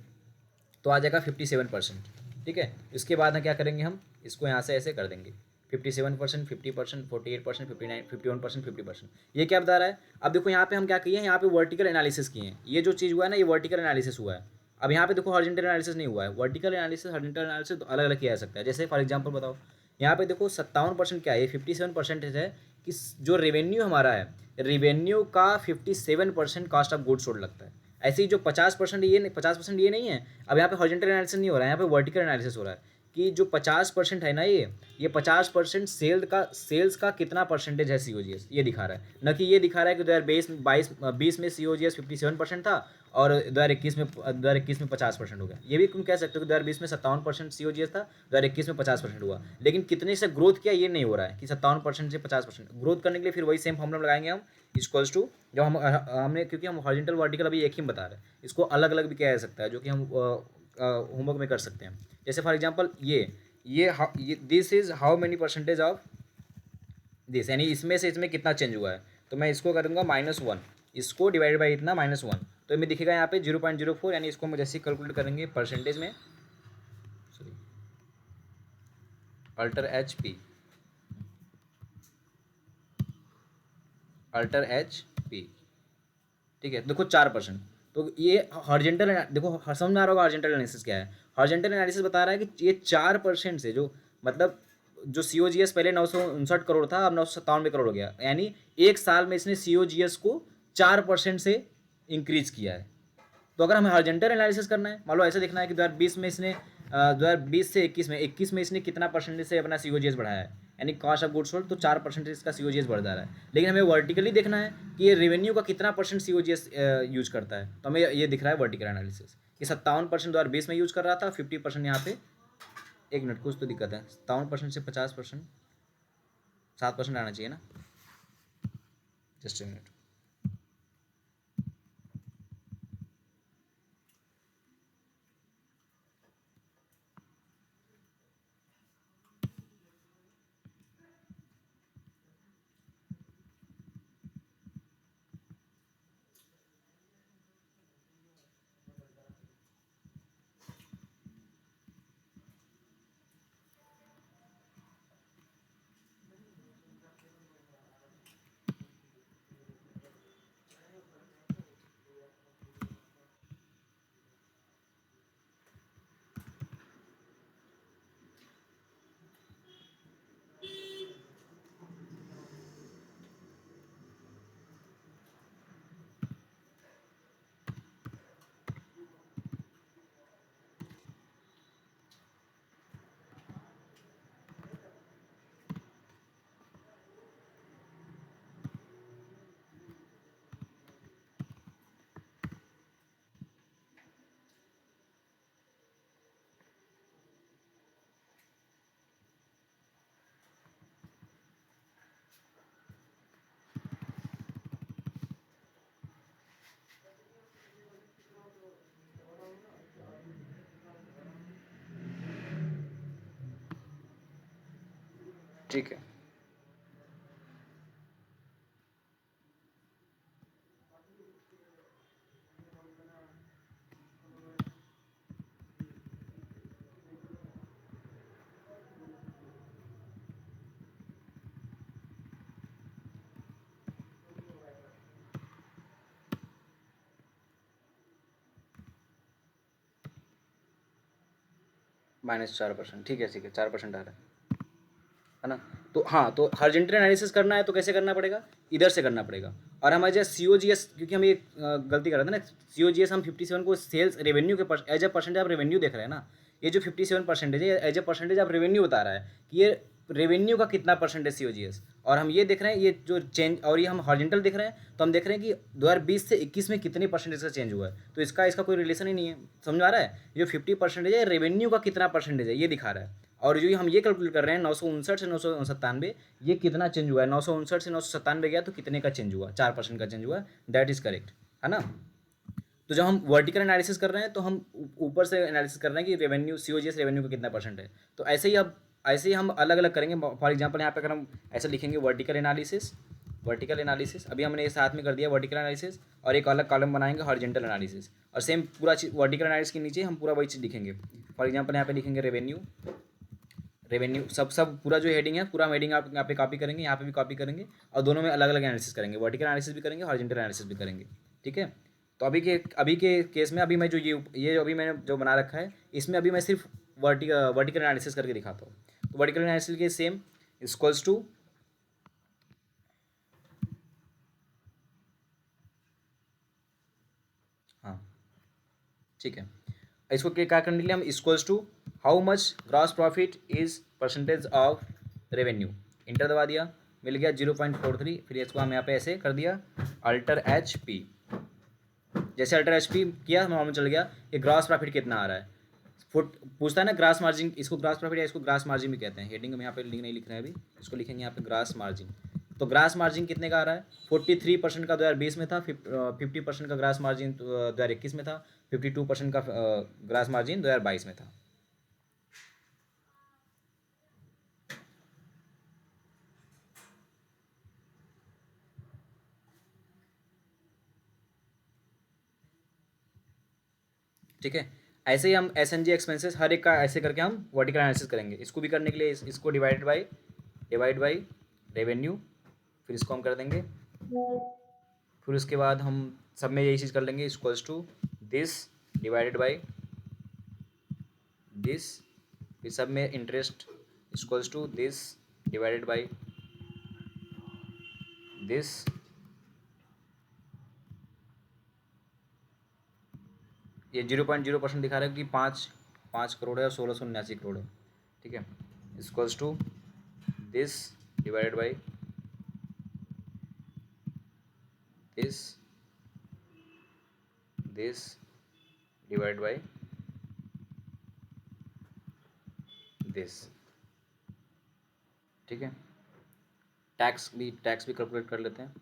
तो आ जाएगा 57%। ठीक है, इसके बाद हम क्या करेंगे, हम इसको यहाँ से ऐसे कर देंगे 57%, 50%, 48%, 59, 51%, 50%। ये क्या बता रहा है। अब देखो यहाँ पे हम क्या किए हैं, यहाँ पे वर्टिकल एनालिसिस किए हैं। ये जो चीज़ हुआ है ना, ये वर्टिकल एनालिसिस हुआ है। अब यहाँ पे देखो हॉरिजॉन्टल एनालिसिस नहीं हुआ है। वर्टिकल एनालिसिस, हॉरिजॉन्टल एनालिसिस अलग अलग किया जा सकता है। जैसे फॉर एग्जाम्पल बताओ, यहाँ पे देखो 57% क्या है, 57% है कि जो रेवेन्यू हमारा है, रेवेन्यू का 57% कॉस्ट ऑफ गुड्स सोल्ड लगता है। ऐसे ही जो 50% ये 50% ये नहीं है। अब यहाँ पे हॉरिजॉन्टल एनालिसिस नहीं हो रहा है, यहाँ पे वर्टिकल एनालिसिस हो रहा है कि जो 50% है ना, ये 50% सेल्स का कितना परसेंटेज है COGS, ये दिखा रहा है। न कि ये दिखा रहा है कि 2020 में COGS 57% था और 2021 में 50% हो गया। ये भी तुम कह सकते हो कि 2020 में 57% COGS था, 2021 में 50% हुआ। लेकिन कितने से ग्रोथ किया ये नहीं हो रहा है कि 57% से 50%। ग्रोथ करने के लिए फिर वही सेम फॉर्मूला लगाएंगे हम, इक्वल्स टू, जब हमने, क्योंकि हम हॉरिजॉन्टल वर्टिकल अभी एक ही बता रहे हैं, इसको अलग अलग भी किया जा सकता है, जो कि हम होमवर्क में कर सकते हैं। जैसे फॉर एग्जांपल ये this is how many percentage of this, यानी इसमें से इसमें कितना चेंज हुआ है। तो मैं इसको करूँगा -1, इसको डिवाइड बाई इतना -1, तो हमें दिखेगा यहाँ पे 0.04, यानी इसको हम जैसे कैलकुलेट करेंगे परसेंटेज में, सॉरी अल्टर HP। ठीक है, देखो 4%। तो ये हॉरिजॉन्टल, देखो समझ में आ रहा होगा हॉरिजॉन्टल एनालिसिस क्या है। हॉरिजॉन्टल एनालिसिस बता रहा है कि ये 4% से जो, मतलब जो COGS पहले 959 करोड़ था, अब 997 करोड़ हो गया, यानी एक साल में इसने COGS को 4% से इंक्रीज किया है। तो अगर हमें हॉरिजॉन्टल एनालिसिस करना है, मान लो ऐसे देखना है कि 2020 में इसने 2020 से 21 में इसने कितना परसेंटेज से अपना COGS बढ़ाया है, यानी कॉस्ट ऑफ गुड्स सोल्ड, तो 4% इसका COGS बढ़ जा रहा है। लेकिन हमें वर्टिकली देखना है कि ये रेवेन्यू का कितना परसेंट COGS यूज करता है, तो हमें ये दिख रहा है वर्टिकल एनालिसिस कि 57% 2020 में यूज कर रहा था, 50% यहाँ पे, एक मिनट कुछ तो दिक्कत है, 57% से 50%, 7% आना चाहिए ना, जस्ट ए मिनट। ठीक है। -4%, ठीक है, 4% आ रहा है ना। तो हाँ, तो हॉरिजॉन्टल एनालिसिस करना है तो कैसे करना पड़ेगा, इधर से करना पड़ेगा। और हमारे जो COGS, क्योंकि हम ये गलती कर रहे थे ना, COGS हम 57 को सेल्स रेवेन्यू के एज ए परसेंटेज आप रेवेन्यू देख रहे हैं ना, ये जो 57% है एज ए परसेंटेज आप रेवेन्यू बता रहा है कि ये रेवेन्यू का कितना परसेंटेज COGS। और हम ये देख रहे हैं ये जो चेंज, और ये हम हॉरिजॉन्टल देख रहे हैं तो हम देख रहे हैं कि 2020 से 21 में कितने परसेंटेज का चेंज हुआ है। तो इसका कोई रिलेशन ही नहीं है, समझ में आ रहा है। जो 50% है रेवेन्यू का कितना परसेंटेज है ये दिखा रहा है। और जो हम ये कैलकुलेट कर रहे हैं 959 से 997, ये कितना चेंज हुआ है, 959 से 997 गया तो कितने का चेंज हुआ, 4% का चेंज हुआ, दैट इज़ करेक्ट, है ना। तो जब हम वर्टिकल एनालिसिस कर रहे हैं तो हम ऊपर से एनालिसिस कर रहे हैं कि रेवेन्यू COGS रेवेन्यू का कितना परसेंट है। तो ऐसे ही हम अलग अलग करेंगे। फॉर एग्जांपल यहाँ पे अगर हम ऐसे लिखेंगे वर्टिकल एनालिसिस, अभी हमने ये साथ में कर दिया वर्टिकल एनालिसिस, और एक अलग कॉलम बनाएंगे हॉरिजॉन्टल एनालिसिस, और सेम पूरा चीज वर्टिकल एनालिसिस के नीचे हम पूरा वही चीज़ लिखेंगे। फॉर एग्जांपल यहाँ पे लिखेंगे रेवेन्यू सब पूरा जो हेडिंग है, पूरा हेडिंग आप यहाँ पे कॉपी करेंगे, यहाँ पे भी कॉपी करेंगे, और दोनों में अलग अलग एनालिसिस करेंगे, वर्टिकल एनालिसिस भी करेंगे, हॉरिजॉन्टल एनालिसिस भी करेंगे, ठीक है। तो अभी के केस में अभी मैं जो ये अभी मैंने जो बना रखा है, इसमें अभी मैं सिर्फ वर्टिकल एनालिसिस करके दिखाता हूँ। तो वर्टिकल एनालिसिस के सेम इक्वल्स टू, हाँ ठीक है, इसको क्या करने के लिए हम equals to how much gross profit is percentage of revenue, enter दबा दिया, मिल गया 0.43। फिर इसको हम यहाँ पे ऐसे कर दिया अल्टर HP, जैसे अल्टर HP किया हमें मालूम चल गया कि ग्रॉस प्रॉफिट कितना आ रहा है। फुट पूछता है ना ग्रास मार्जिन, इसको ग्रास प्रॉफिट या इसको ग्रास मार्जिन भी कहते हैं। हेडिंग में यहाँ पे नहीं लिख रहे हैं अभी, इसको लिखेंगे यहाँ पे ग्रास मार्जिन। तो ग्रास मार्जिन कितने का आ रहा है, 43% का 2020 में था, 50% का ग्रास मार्जिन 2021 में था, 52% का ग्रास मार्जिन 2022 में था। ठीक है, ऐसे ही हम SNG एक्सपेंसेस हर एक का ऐसे करके हम वर्टिकल एनालिसिस करेंगे। इसको भी करने के लिए इसको डिवाइड बाई रेवेन्यू, फिर इसको हम कर देंगे, फिर उसके बाद हम सब में यही चीज़ कर लेंगे equals to this divided by this, फिर सब में interest equals to this divided by this, ये 0.0% दिखा रहा है कि 5 करोड़ है और 1679 करोड़ है, ठीक है। Equals to this divided by this divided by this, ठीक है। टैक्स भी कैलकुलेट कर लेते हैं।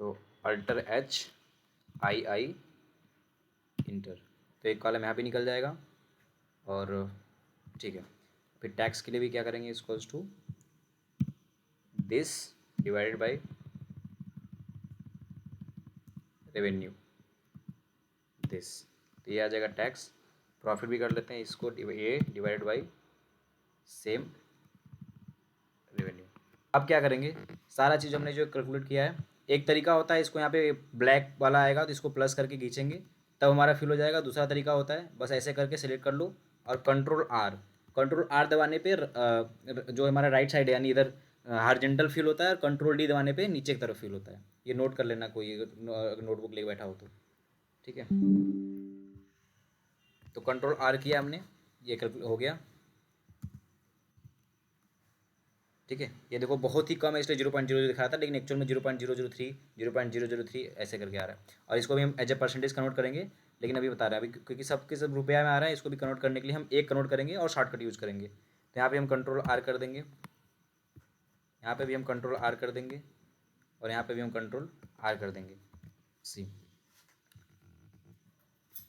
तो अल्टर HII इंटर, तो एक कॉलम यहाँ पे निकल जाएगा, और ठीक है। फिर टैक्स के लिए भी क्या करेंगे, equals to this divided by revenue this, तो ये आ जाएगा टैक्स। प्रॉफिट भी कर लेते हैं, इसको ये डिवाइडेड बाई सेम रेवेन्यू। अब क्या करेंगे, सारा चीज़ हमने जो कैलकुलेट किया है, एक तरीका होता है इसको यहाँ पे ब्लैक वाला आएगा तो इसको प्लस करके खींचेंगे तब हमारा फिल हो जाएगा। दूसरा तरीका होता है बस ऐसे करके सिलेक्ट कर लो और कंट्रोल आर दबाने पे जो हमारा राइट साइड है यानी इधर हॉरिजॉन्टल फिल होता है, और कंट्रोल D दबाने पे नीचे की तरफ फिल होता है। ये नोट कर लेना कोई अगर नोटबुक लेके बैठा हो तो, ठीक है। तो कंट्रोल R किया हमने, ये कैलकुलेट हो गया, ठीक है। ये देखो बहुत ही कम है इसलिए 0.00 दिखा था, लेकिन एक्चुअल में 0.003 ऐसे करके आ रहा है। और इसको भी हम एज ए परसेंटेज कन्वर्ट करेंगे, लेकिन अभी बता रहे हैं अभी क्योंकि सब रुपया में आ रहा है, इसको भी कन्वर्ट करने के लिए हम एक कन्वर्ट करेंगे और शॉर्टकट यूज़ करेंगे। तो यहाँ पे हम कंट्रोल R कर देंगे, यहाँ पे भी हम कंट्रोल R कर देंगे, और यहाँ पे भी हम कंट्रोल R कर देंगे सी।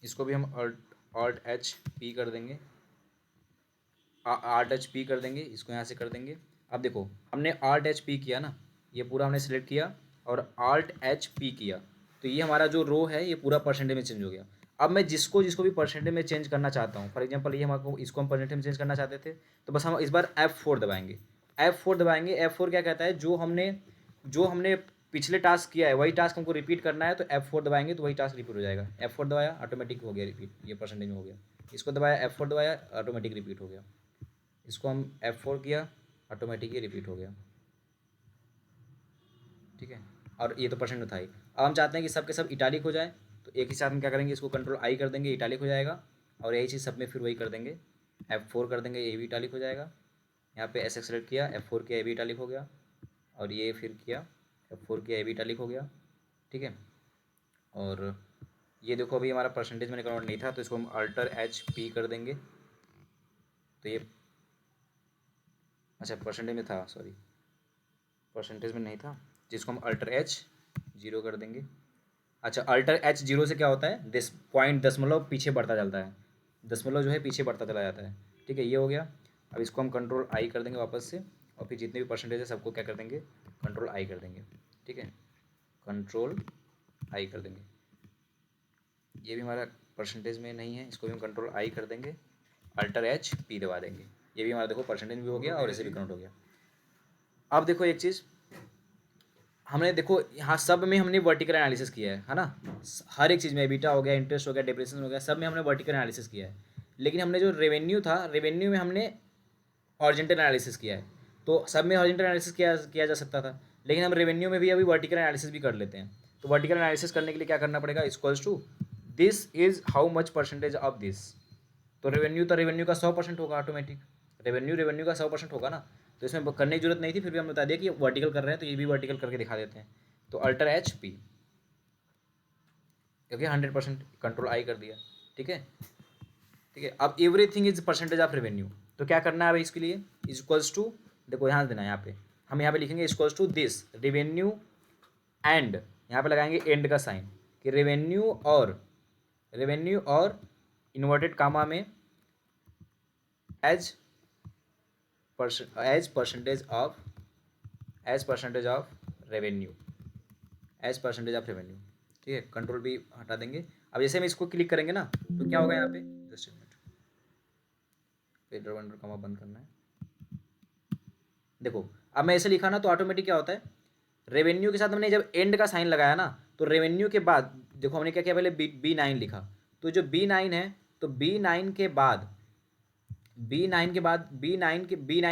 इसको भी हम Alt H P कर देंगे, आल्ट एच पी कर देंगे, इसको यहाँ से कर देंगे। अब देखो हमने आल्ट एच पी किया ना, ये पूरा हमने सेलेक्ट किया और आल्ट एच पी किया, तो ये हमारा जो रो है ये पूरा परसेंटेज में चेंज हो गया। अब मैं जिसको जिसको भी परसेंटेज में चेंज करना चाहता हूँ, फॉर एग्जांपल ये हमको इसको हम परसेंटेज में चेंज करना चाहते थे, तो बस हम इस बार F4 दबाएंगे। F4 दबाएंगे, F4 क्या कहता है, जो हमने पिछले टास्क किया है वही टास्क हमको रिपीट करना है, तो F4 दबाएंगे तो वही टास्क रिपीट हो जाएगा। F4 दबाया, ऑटोमेटिक हो गया रिपीट, ये परसेंटेज में हो गया। इसको दबाया, F4 दबाया, ऑटोमेटिक रिपीट हो गया। इसको हम F4 किया, ऑटोमेटिक ही रिपीट हो गया। ठीक है, और ये तो परसेंट में था ही। अब हम चाहते हैं कि सब के सब इटालिक हो जाए, तो एक ही साथ में क्या करेंगे, इसको कंट्रोल आई कर देंगे, इटालिक हो जाएगा। और यही चीज़ सब में फिर वही कर देंगे, F4 कर देंगे, ये भी इटालिक हो जाएगा। यहाँ पे एस सेलेक्ट किया, F4 किया, ये भी इटालिक हो गया। और ये फिर किया, F4 किया, ये भी इटालिक हो गया। ठीक है, और ये देखो अभी हमारा परसेंटेज में कन्वर्ट नहीं था, तो इसको हम अल्टर एच पी कर देंगे। तो ये अच्छा परसेंटेज में था, सॉरी परसेंटेज में नहीं था, जिसको हम अल्टर एच 0 कर देंगे। अच्छा, अल्टर एच 0 से क्या होता है, दशमलव पीछे बढ़ता चलता है, दशमलव जो है पीछे बढ़ता चला जाता है। ठीक है, ये हो गया। अब इसको हम कंट्रोल आई कर देंगे वापस से, और फिर जितने भी परसेंटेज है सबको क्या कर देंगे, कंट्रोल आई कर देंगे। ठीक है, कंट्रोल आई कर देंगे। ये भी हमारा परसेंटेज में नहीं है, इसको भी हम कंट्रोल आई कर देंगे, अल्टर एच पी दबा देंगे। ये भी हमारा देखो परसेंटेज भी हो गया और ऐसे भी कन्वर्ट हो गया। अब देखो एक चीज़, हमने देखो यहाँ सब में हमने वर्टिकल एनालिसिस किया है ना, हर एक चीज़ में, बीटा हो गया, इंटरेस्ट हो गया, डिप्रेशन हो गया, सब में हमने वर्टिकल एनालिसिस किया है। लेकिन हमने जो रेवेन्यू था, रेवेन्यू में हमने हॉरिजॉन्टल एनालिसिस किया है। तो सब में हॉरिजॉन्टल एनालिसिस किया जा सकता था, लेकिन हम रेवेन्यू में भी अभी वर्टिकल एनालिसिस भी कर लेते हैं। तो वर्टिकल एनालिसिस करने के लिए क्या करना पड़ेगा, equals to this is how much percentage of this. तो रेवेन्यू का 100% होगा ऑटोमेटिक, रेवेन्यू का 100% होगा ना, तो इसमें करने की जरूरत नहीं थी, फिर भी हम बता दिया कि वर्टिकल कर रहे हैं तो ये भी वर्टिकल करके दिखा देते हैं। तो अल्टर एच पी, क्योंकि 100% कंट्रोल आई कर दिया। ठीक है, ठीक है। अब everything is percentage of revenue, तो क्या करना है अभी इसके लिए, इक्वल्स टू, देखो यहाँ देना है, यहाँ पे हम यहाँ पे लिखेंगे equals to this revenue and, यहाँ पे लगाएंगे एंड का साइन, कि रेवेन्यू और इन्वर्टेड कामा में एज परसेंटेज ऑफ रेवेन्यू, ठीक है। कंट्रोल भी हटा देंगे। अब जैसे हम इसको क्लिक करेंगे ना, तो क्या होगा यहाँ पे, जस्ट एक मिनट, पेडर वंडर कमा बंद करना है। देखो अब मैं ऐसे लिखा ना, तो ऑटोमेटिक क्या होता है, रेवेन्यू के साथ हमने जब एंड का साइन लगाया ना, तो रेवेन्यू के बाद देखो हमने क्या किया, पहले B9 लिखा, तो जो B9 है, तो B9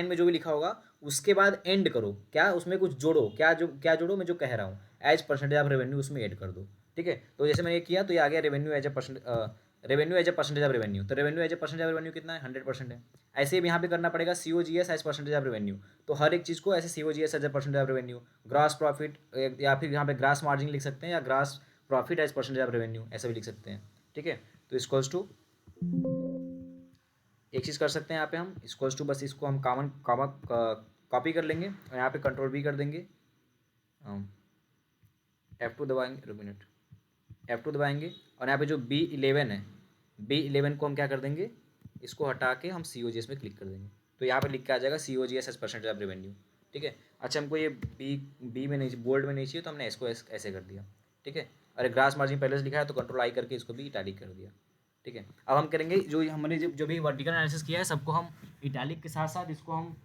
में जो भी लिखा होगा उसके बाद एंड करो, क्या उसमें कुछ जोड़ो, क्या जोड़ो, मैं जो कह रहा हूँ, एज परसेंटेज ऑफ रेवेन्यू उसमें ऐड कर दो। ठीक है, तो जैसे मैंने ये किया तो ये आ गया revenue as a percentage of revenue. तो revenue as a percentage of revenue कितना है, 100% है। ऐसे ही यहाँ पे करना पड़ेगा COGS as percentage of revenue, तो हर एक चीज़ को ऐसे COGS as a percentage of revenue, gross profit, या फिर यहाँ पे ग्रास मार्जिन लिख सकते हैं, या gross profit as percentage of revenue ऐसा भी लिख सकते हैं। ठीक है, तो इक्वल्स टू एक चीज़ कर सकते हैं यहाँ पे हम, इक्वल्स टू बस इसको हम कॉपी कर लेंगे और यहाँ पे कंट्रोल भी कर देंगे, F2 दबाएंगे, रुक मिनट, F2 दबाएंगे, और यहाँ पे जो B11 है, B11 को हम क्या कर देंगे, इसको हटा के हम COGS में क्लिक कर देंगे, तो यहाँ पे लिख के आ जाएगा COGS as percentage of revenue. ठीक है, अच्छा हमको ये बी में नहीं, बोल्ड में नहीं चाहिए, तो हमने इसको ऐसे कर दिया। ठीक है, अरे ग्रास मार्जिन पहले से लिखा है, तो कंट्रोल आई करके इसको भी इटैलिक कर दिया। ठीक है, अब हम करेंगे जो हमने जो भी वर्टिकल एनालिसिस किया है सबको हम इटैलिक के साथ साथ इसको हम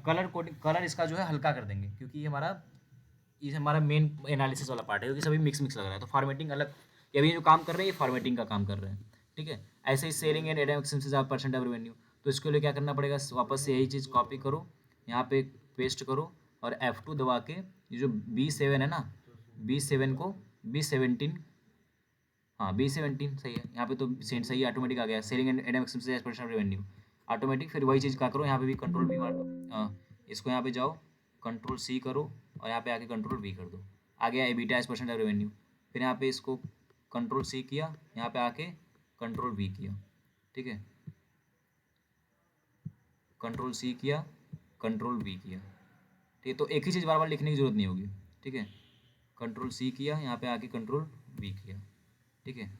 कलर इसका जो है हल्का कर देंगे, क्योंकि ये हमारा मेन एनालिसिस वाला पार्ट है, क्योंकि सभी मिक्स लग रहा है, तो फॉर्मेटिंग अलग, ये भी जो काम कर रहे हैं ये फॉर्मेटिंग का काम कर रहे हैं। ठीक है, ऐसे ही selling and admix of percent of revenue, तो इसके लिए क्या करना पड़ेगा, वापस से यही चीज़ कॉपी करो, यहाँ पे पेस्ट करो, और F2 दबा के ये जो B7 है ना, B17, हाँ B17 सही है, यहाँ पे तो सही ऑटोमेटिक आ गया, selling and admix as percent of revenue automatic. फिर वही चीज़ क्या करो, यहाँ पे भी कंट्रोल भी मार दो, इसको यहाँ पे जाओ, कंट्रोल C करो, और यहाँ पे आके कंट्रोल V कर दो, आ गया EBITDA as percent of revenue. फिर यहाँ पे इसको कंट्रोल C किया, यहाँ पे आके कंट्रोल V किया। ठीक है, कंट्रोल C किया, कंट्रोल V किया। ठीक है, तो एक ही चीज़ बार बार लिखने की जरूरत नहीं होगी। ठीक है, कंट्रोल C किया, यहाँ पे आके कंट्रोल V किया। ठीक है,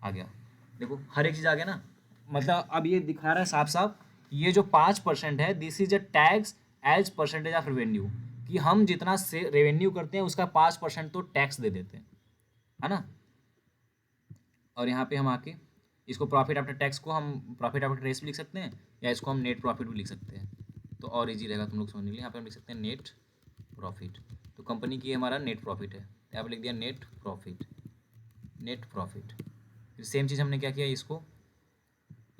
आ गया, देखो हर एक चीज़ आ गया ना, मतलब अब ये दिखा रहा है साफ साफ, ये जो 5% है, this is a tax as percentage of revenue, कि हम जितना से रेवेन्यू करते हैं उसका 5% तो टैक्स दे देते हैं, है ना। और यहाँ पे हम आके इसको प्रॉफिट आफ्टर टैक्स को हम प्रॉफिट आफ्टर टैक्स भी लिख सकते हैं, या इसको हम नेट प्रॉफिट भी लिख सकते हैं, तो और इजी रहेगा तुम लोग समझने के लिए। यहाँ पे हम लिख सकते हैं नेट प्रॉफिट, तो कंपनी की हमारा नेट प्रॉफिट है, तो यहाँ पे लिख दिया नेट प्रॉफिट, नेट प्रॉफिट। फिर सेम चीज़ हमने क्या किया, इसको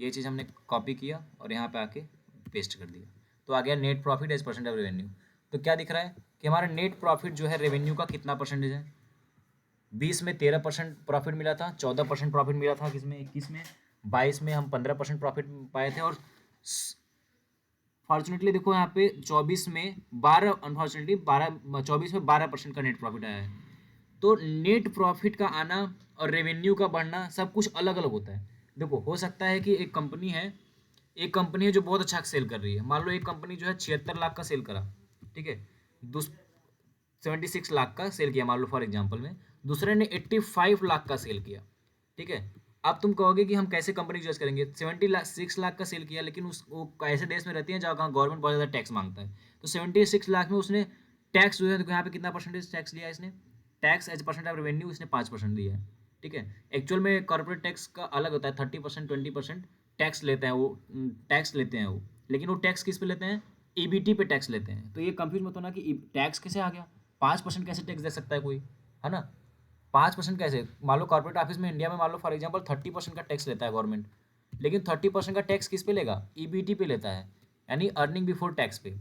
ये चीज़ हमने कॉपी किया और यहाँ पे आके पेस्ट कर दिया, तो आ गया net profit as percent of revenue. तो क्या दिख रहा है कि हमारा नेट प्रॉफिट जो है रेवेन्यू का कितना परसेंटेज है, 20 में 13% प्रॉफिट मिला था, 14% प्रॉफिट मिला था किसमें, 21 में, 22 में हम 15% प्रॉफिट पाए थे, और फॉर्चुनेटली देखो यहाँ पे 24 में 12, अनफॉर्चुनेटली 24 में 12% का नेट प्रॉफिट आया है। तो नेट प्रॉफिट का आना और रेवेन्यू का बढ़ना सब कुछ अलग अलग होता है। देखो हो सकता है कि एक कंपनी है जो बहुत अच्छा सेल कर रही है, मान लो एक कंपनी जो है 76 लाख का सेल करा, ठीक है, 76 लाख का सेल किया मान लो फॉर एग्जांपल में, दूसरे ने 85 लाख का सेल किया, ठीक है। अब तुम कहोगे कि हम कैसे कंपनी जज करेंगे, 76 लाख का सेल किया, लेकिन वो ऐसे देश में रहती है जहाँ गवर्नमेंट बहुत ज़्यादा टैक्स मांगता है, तो 76 लाख में उसने टैक्स जो है, देखो यहाँ पे कितना परसेंटेज टैक्स लिया इसने, tax as percent of revenue इसने 5% दिया है, ठीक है। एक्चुअल में कॉर्पोरेट टैक्स का अलग होता है, 30% 20% टैक्स लेते हैं वो, टैक्स लेते हैं वो, लेकिन वो टैक्स किस पे लेते हैं, ईबीटी पे टैक्स लेते हैं। तो ये कंफ्यूज मत होना कि टैक्स कैसे आ गया, 5% कैसे टैक्स दे सकता है कोई, है ना। 5% कैसे, मान लो कॉर्पोरेट ऑफिस में इंडिया में मान लो फॉर एग्जाम्पल 30% का टैक्स लेता है गवर्नमेंट, लेकिन 30% का टैक्स किस पे लेगा, ईबीटी पे लेता है, यानी अर्निंग बिफोर टैक्स पे।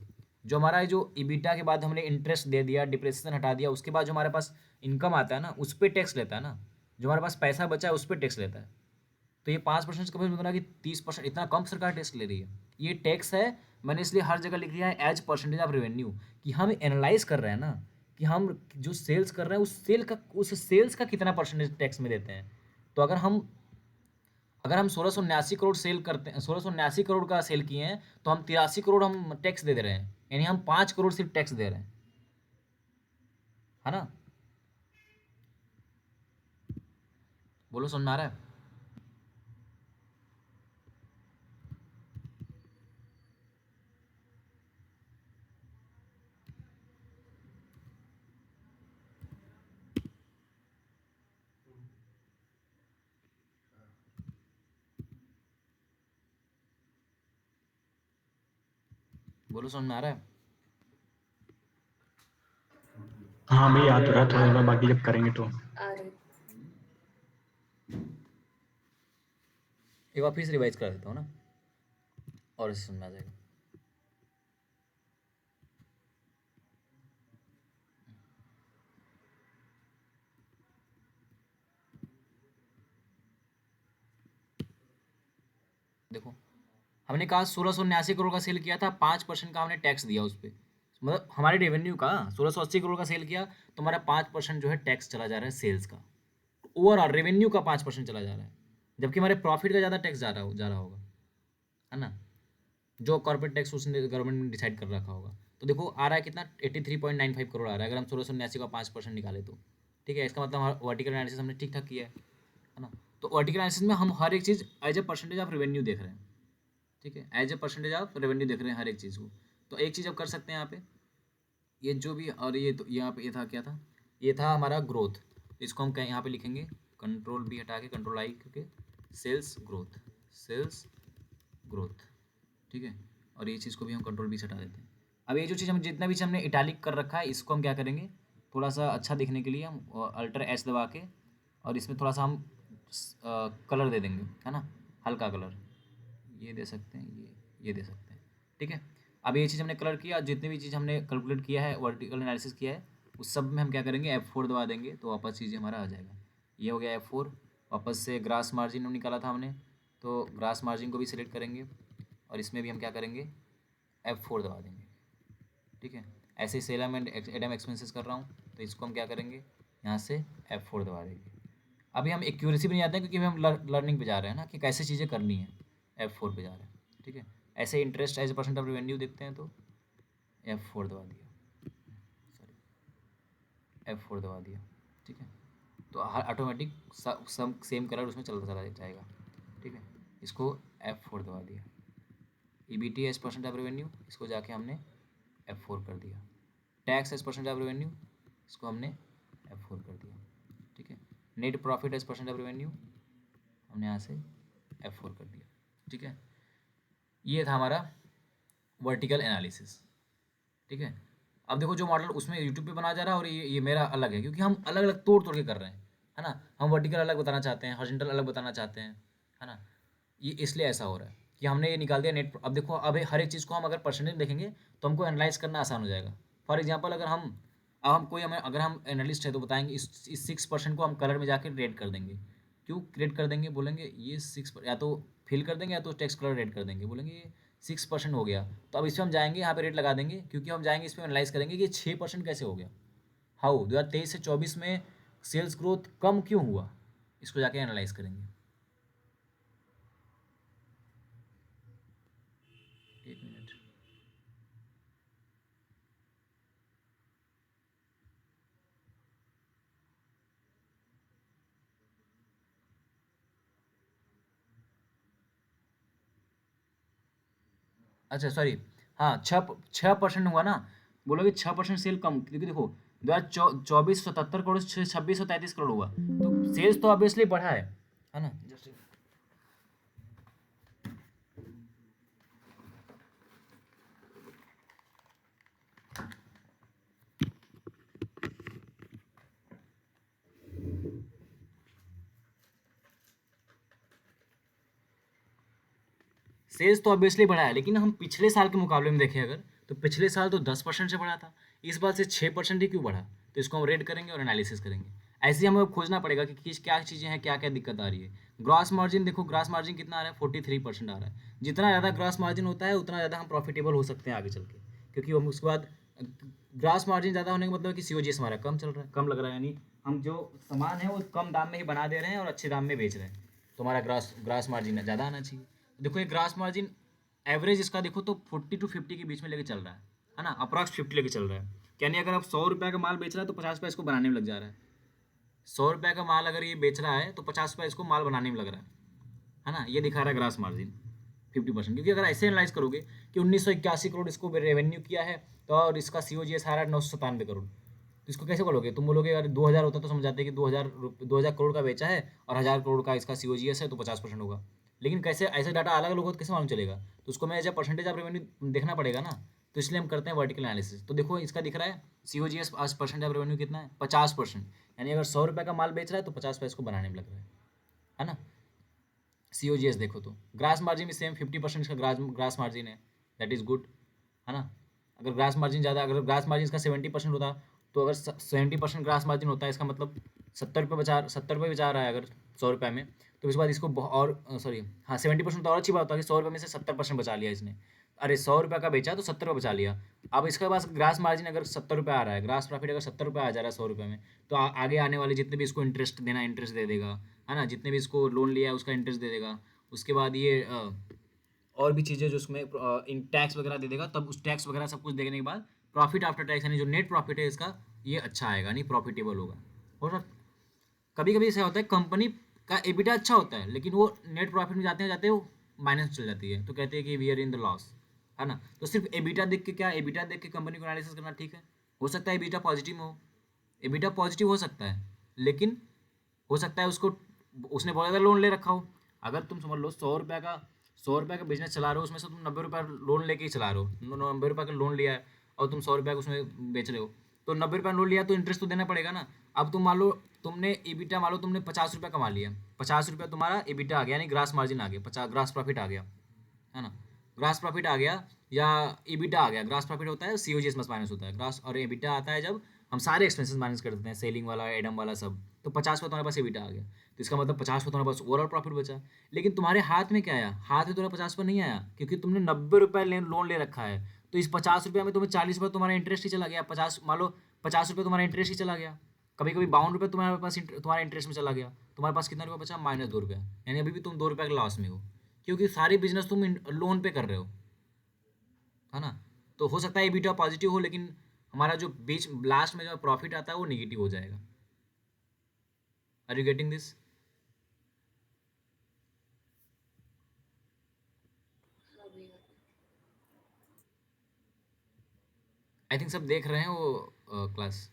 जो हमारा जो ईबीटा के बाद हमने इंटरेस्ट दे दिया, डिप्रेसिएशन हटा दिया, उसके बाद जो हमारे पास इनकम आता है ना, उस पर टैक्स लेता है ना, जो हमारे पास पैसा बचा है उस पर टैक्स लेता है। तो ये 5% से कभी मतलब कि 30%, इतना कम सरकार टैक्स ले रही है, ये टैक्स है। मैंने इसलिए हर जगह लिख दिया है एज परसेंटेज ऑफ रेवेन्यू, कि हम एनालाइज कर रहे हैं ना, कि हम जो सेल्स कर रहे हैं उस सेल्स का कितना परसेंटेज टैक्स में देते हैं। तो अगर हम 1679 करोड़ सेल करते हैं, 1679 करोड़ का सेल किए हैं, तो हम 83 करोड़ हम टैक्स दे रहे हैं, यानी हम 5 करोड़ सिर्फ टैक्स दे रहे हैं, है ना। बोलो समझ में आ रहा है। बोलो समझ में आ रहा है। हाँ भाई याद तो रहा थोड़ा थोड़ा, बाकी जब करेंगे तो। आ रही। एक बार फिर से रिवाइज कर देता हूँ ना, और इससे समझ में आ जाएगा। देखो हमने कहा 1679 करोड़ का सेल किया था, 5% का हमने टैक्स दिया उस पर, मतलब हमारे रेवेन्यू का 1680 करोड़ का सेल किया, तो हमारा 5% जो है टैक्स चला जा रहा है सेल्स का, ओवरऑल रेवेन्यू का 5% चला जा रहा है, जबकि हमारे प्रॉफिट का ज़्यादा टैक्स जा रहा होगा, है ना, जो कॉर्पोरेट टैक्स उसने गवर्नमेंट ने डिसाइड कर रखा होगा। तो देखो आ रहा है कितना, 83.95 करोड़ आ रहा है, अगर हम 1679 का 5% निकाले तो, ठीक है। इसका मतलब हमारा वर्टिकल एनालिसिस हमने ठीक ठाक किया है ना। तो वर्टिकल एनालिसिस में हम हर एक चीज़ as a percentage of revenue देख रहे हैं, ठीक है, as a percentage of revenue देख रहे हैं हर एक चीज़ को। तो एक चीज़ अब कर सकते हैं यहाँ पे, ये जो भी, और ये तो यहाँ पे ये था, क्या था, ये था हमारा ग्रोथ, इसको हम यहाँ पे लिखेंगे कंट्रोल बी हटा के कंट्रोल आई करके, सेल्स ग्रोथ, सेल्स ग्रोथ, ठीक है। और ये चीज़ को भी हम कंट्रोल बी से हटा देते हैं। अब ये जो चीज़ हम जितना भी चीज़ हमने इटालिक कर रखा है, इसको हम क्या करेंगे, थोड़ा सा अच्छा दिखने के लिए हम अल्टर एच दबा के, और इसमें थोड़ा सा हम कलर दे देंगे, है ना, हल्का कलर, ये दे सकते हैं, ये दे सकते हैं, ठीक है। अब ये चीज़ हमने कलर किया, जितनी भी चीज़ हमने कैलकुलेट किया है, वर्टिकल एनालिसिस किया है, उस सब में हम क्या करेंगे, F4 दबा देंगे, तो वापस चीज़ें हमारा आ जाएगा। ये हो गया F4। वापस से ग्रास मार्जिन निकाला था हमने, तो ग्रास मार्जिन को भी सिलेक्ट करेंगे, और इसमें भी हम क्या करेंगे, F4 दबा देंगे, ठीक है। ऐसे ही सेलम एंड एडम एक्सपेंसेस कर रहा हूँ, तो इसको हम क्या करेंगे, यहाँ से F4 दबा देंगे। अभी हम एक्यूरेसी पे नहीं आते हैं, क्योंकि हम लर्निंग पे जा रहे हैं ना, कि कैसे चीज़ें करनी है, F4 पे जा रहे हैं, ठीक है। ऐसे interest as a percent of revenue देखते हैं, तो F4 दबा दिया, सॉरी F4 दबा दिया, ठीक है। तो हर ऑटोमेटिक सब सेम कलर उसमें चलता चला जाएगा, ठीक है। इसको F4 दबा दिया। EBT as percent of revenue, इसको जाके हमने F4 कर दिया। Tax as percent of revenue, इसको हमने F4 कर दिया। ठीक है, net profit as percent of revenue हमने यहाँ से F4 कर दिया। ठीक है, ये था हमारा वर्टिकल एनालिसिस। ठीक है, अब देखो जो मॉडल उसमें यूट्यूब पे बनाया जा रहा है और ये मेरा अलग है, क्योंकि हम अलग अलग तोड़ तोड़ के कर रहे हैं, है ना। हम वर्टिकल अलग बताना चाहते हैं, हॉरिजॉन्टल अलग बताना चाहते हैं, है ना। ये इसलिए ऐसा हो रहा है कि हमने ये निकाल दिया नेट। अब देखो, अब हर एक चीज़ को हम अगर परसेंटेज देखेंगे तो हमको एनालाइज करना आसान हो जाएगा। फॉर एग्जाम्पल, अगर अगर हम एनालिस्ट है तो बताएंगे इस 6% को हम कलर में जाकर रेड कर देंगे। क्यों रेड कर देंगे? बोलेंगे ये 6 या तो फिल कर देंगे या तो टेक्स्ट कलर रेड कर देंगे, बोलेंगे ये 6% हो गया। तो अब इसमें हम जाएंगे, यहाँ पे रेट लगा देंगे, क्योंकि हम जाएंगे इसमें एनालाइज करेंगे कि 6% कैसे हो गया। हाउ 2023 से 24 में सेल्स ग्रोथ कम क्यों हुआ, इसको जाके एनालाइज करेंगे। एक मिनट, अच्छा सॉरी, हाँ 6% हुआ ना। बोलोगे 6% सेल कम, क्योंकि देखो 2024 77 करोड़ से 2633 करोड़ हुआ, तो सेल्स तो ऑब्वियसली बढ़ा है ना। सेल्स तो ऑब्वियसली बढ़ा है, लेकिन हम पिछले साल के मुकाबले में देखें अगर, तो पिछले साल तो 10% से बढ़ा था, इस बार से 6% ही क्यों बढ़ा। तो इसको हम रेड करेंगे और एनालिसिस करेंगे। ऐसे ही हमें खोजना पड़ेगा कि क्या चीज़ें हैं, क्या क्या दिक्कत आ रही है। ग्रॉस मार्जिन देखो, ग्रॉस मार्जिन कितना आ रहा है, 43% आ रहा है। जितना ज़्यादा ग्रॉस मार्जिन होता है उतना ज़्यादा हम प्रॉफिटेबल हो सकते हैं आगे चल के, क्योंकि हम उसके बाद ग्रॉस मार्जिन ज़्यादा होने का मतलब कि COGS हमारा कम चल रहा है, कम लग रहा है, यानी हम जो सामान है वो कम दाम में ही बना दे रहे हैं और अच्छे दाम में बेच रहे हैं, तो हमारा ग्रॉस मार्जिन ज़्यादा आना चाहिए। देखो ये ग्रॉस मार्जिन एवरेज इसका देखो तो 40 to 50 के बीच में लेके चल रहा है ना, अप्रॉक्स 50 लेके चल रहा है। यानी अगर आप 100 रुपये का माल बेच रहा है तो 50 रुपये इसको बनाने में लग जा रहा है। 100 रुपये का माल अगर ये बेच रहा है तो 50 रुपये इसको माल बनाने में लग रहा है ना। ये दिखा रहा है ग्रॉस मार्जिन 50%, क्योंकि अगर ऐसे एनालाइज करोगे कि 1981 करोड़ इसको रेवेन्यू किया है तो और इसका COGS आ रहा है 997 करोड़, तो इसको कैसे करोगे? तुम बोलोगे अगर 2000 होता तो समझाते कि 2000 करोड़ का बेचा है और 1000 करोड़ का इसका COGS है तो 50% होगा। लेकिन कैसे ऐसे डाटा अलग अलग हो तो कैसे मालूम चलेगा? तो उसको मैं जब परसेंटेज ऑफ रेवेन्यू देखना पड़ेगा ना, तो इसलिए हम करते हैं वर्टिकल एनालिसिस। तो देखो इसका दिख रहा है COGS आज परसेंट ऑफ रेवेन्यू कितना है, 50%। यानी अगर 100 रुपये का माल बेच रहा है तो 50 रुपये इसको बनाने में लग रहा है ना। COGS देखो तो ग्रास मार्जिन भी सेम 50% इसका ग्रास मार्जिन है, दैट इज़ गुड, है ना। अगर ग्रास मार्जिन ज़्यादा, अगर ग्रास मार्जिन इसका 70% होता, तो अगर 70% ग्रास मार्जिन होता है इसका मतलब 70 रुपये बचा रहा है अगर 100 रुपये में, तो इस बार इसको और सॉरी हाँ 70% तो और अच्छी बात होता है कि 100 रुपये में से 70% बचा लिया इसने। अरे 100 रुपये का बेचा तो 70 रुपये बचा लिया। अब इसके पास ग्रास मार्जिन अगर 70 रुपये आ रहा है, ग्रास प्रॉफिट अगर 70 रुपये आ जा रहा है 100 रुपये में, तो आगे आने वाले जितने भी इसको इंटरेस्ट देना इंटरेस्ट दे देगा, है ना। जितने भी इसको लोन लिया है उसका इंटरेस्ट दे देगा। उसके बाद ये और भी चीज़ें जो उसमें इन टैक्स वगैरह दे देगा, तब उस टैक्स वगैरह सब कुछ देखने के बाद प्रॉफिट आफ्टर टैक्स यानी जो नेट प्रॉफिट है इसका ये अच्छा आएगा, यानी प्रॉफिटेबल होगा। और कभी कभी ऐसा होता है कंपनी का EBITDA अच्छा होता है लेकिन वो नेट प्रॉफिट में जाते वो माइनस चल जाती है, तो कहते हैं कि we are in the loss, है ना। तो सिर्फ EBITDA देख के कंपनी को एनालिसिस करना ठीक है। हो सकता है EBITDA पॉजिटिव हो, EBITDA पॉजिटिव हो सकता है, लेकिन हो सकता है उसने बहुत ज़्यादा लोन ले रखा हो। अगर तुम समझ लो 100 रुपये का बिजनेस चला रहे हो, उसमें से तुम 90 रुपये लोन लेके ही चला रहे हो, 90 रुपये का लोन लिया है और तुम 100 रुपये का उसमें बेच रहे हो, तो 90 रुपये लोन लिया तो इंटरेस्ट तो देना पड़ेगा ना। अब तुम मान लो तुमने EBITDA मान लो तुमने 50 रुपये कमा लिया, 50 रुपये तुम्हारा EBITDA आ गया, यानी ग्रास मार्जिन आ गया, 50 ग्रास प्रॉफिट आ गया, है ना। ग्रास प्रॉफिट आ गया या EBITDA आ गया। ग्रास प्रॉफिट होता है COGS में माइनस होता है, ग्रास और EBITDA आता है जब हम सारे एक्सपेंसेस माइनस कर देते हैं, सेलिंग वाला एडम वाला सब। तो 50 पे तुम्हारे पास EBITDA आ गया, तो इसका मतलब 50 पे तुम्हारे पास ओवरऑल प्रॉफिट बचा। लेकिन तुम्हारे हाथ में क्या आया? हाथ में तुम्हारा 50 पे नहीं आया, क्योंकि तुमने 90 रुपये लोन ले रखा है। तो इस 50 रुपये में तुम्हें 40 रुपये तुम्हारा इंटरेस्ट ही चला गया। 50 मान लो 50 रुपये तुम्हारा इंटरेस्ट ही चला गया, कभी कभी 52 रुपये तुम्हारे पास तुम्हारा इंटरेस्ट में चला गया। तुम्हारे पास कितना रुपया बचा? -2 रुपया, यानी अभी भी तुम 2 रुपये के लॉस में हो, क्योंकि सारी बिजनेस तुम लोन पे कर रहे हो, है ना। तो हो सकता है EBITDA पॉजिटिव हो, लेकिन हमारा जो बीच लास्ट में जो प्रॉफिट आता है वो निगेटिव हो जाएगा। Are you getting this? I think सब देख रहे हैं वो क्लास।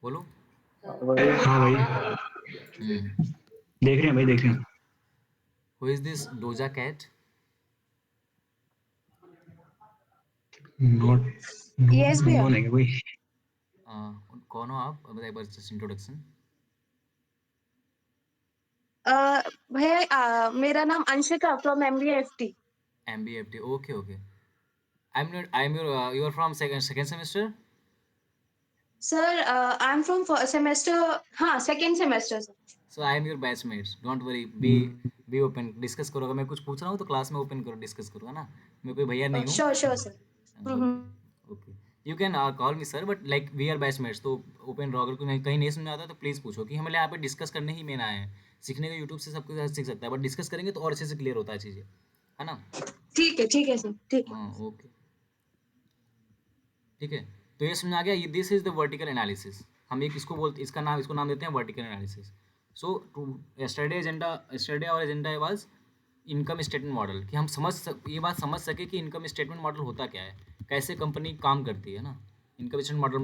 बोलो। वही हाँ भाई देख रहे हैं भाई, देख रहे हैं। Who is this Doja Cat? Not yes भैया। नॉन है क्या कोई? कौन हो आप? बताइए एक बार जस्ट इंट्रोडक्शन। भैया मेरा नाम Anshika from MBFT। MBFT, okay okay. I am your you are from second semester? Sir I am from semester, हाँ second semester sir. So I am your batchmates, don't worry, be open, discuss करो। अगर मैं कुछ पूछ रहा हूँ तो class में ओपन करो, डिस्कस करो, है ना। मैं कोई भैया नहीं हूँ। Sure sure sir. Okay okay, you can call me sir, but like we are batchmates, तो ओपन रहो। अगर कोई कहीं नहीं समझ में आता तो प्लीज़ पूछो, कि हमें यहाँ पे डिस्कस करने ही मेन आए हैं। सीखने का यूट्यूब से सब कुछ सीख सकता है, बट डिस्कस करेंगे तो और अच्छे से क्लियर होता है चीज़ें, है ना। ठीक है सर, ठीक है। हाँ ओके, ठीक है। तो ये समझ आ गया, ये this is the vertical analysis. हम एक इसको बोलते, इसको नाम देते हैं vertical analysis. So to yesterday और agenda was income statement model, कि हम ये बात समझ सके कि इनकम स्टेटमेंट मॉडल होता क्या है, कैसे कंपनी काम करती है ना। इनकम स्टेटमेंट मॉडल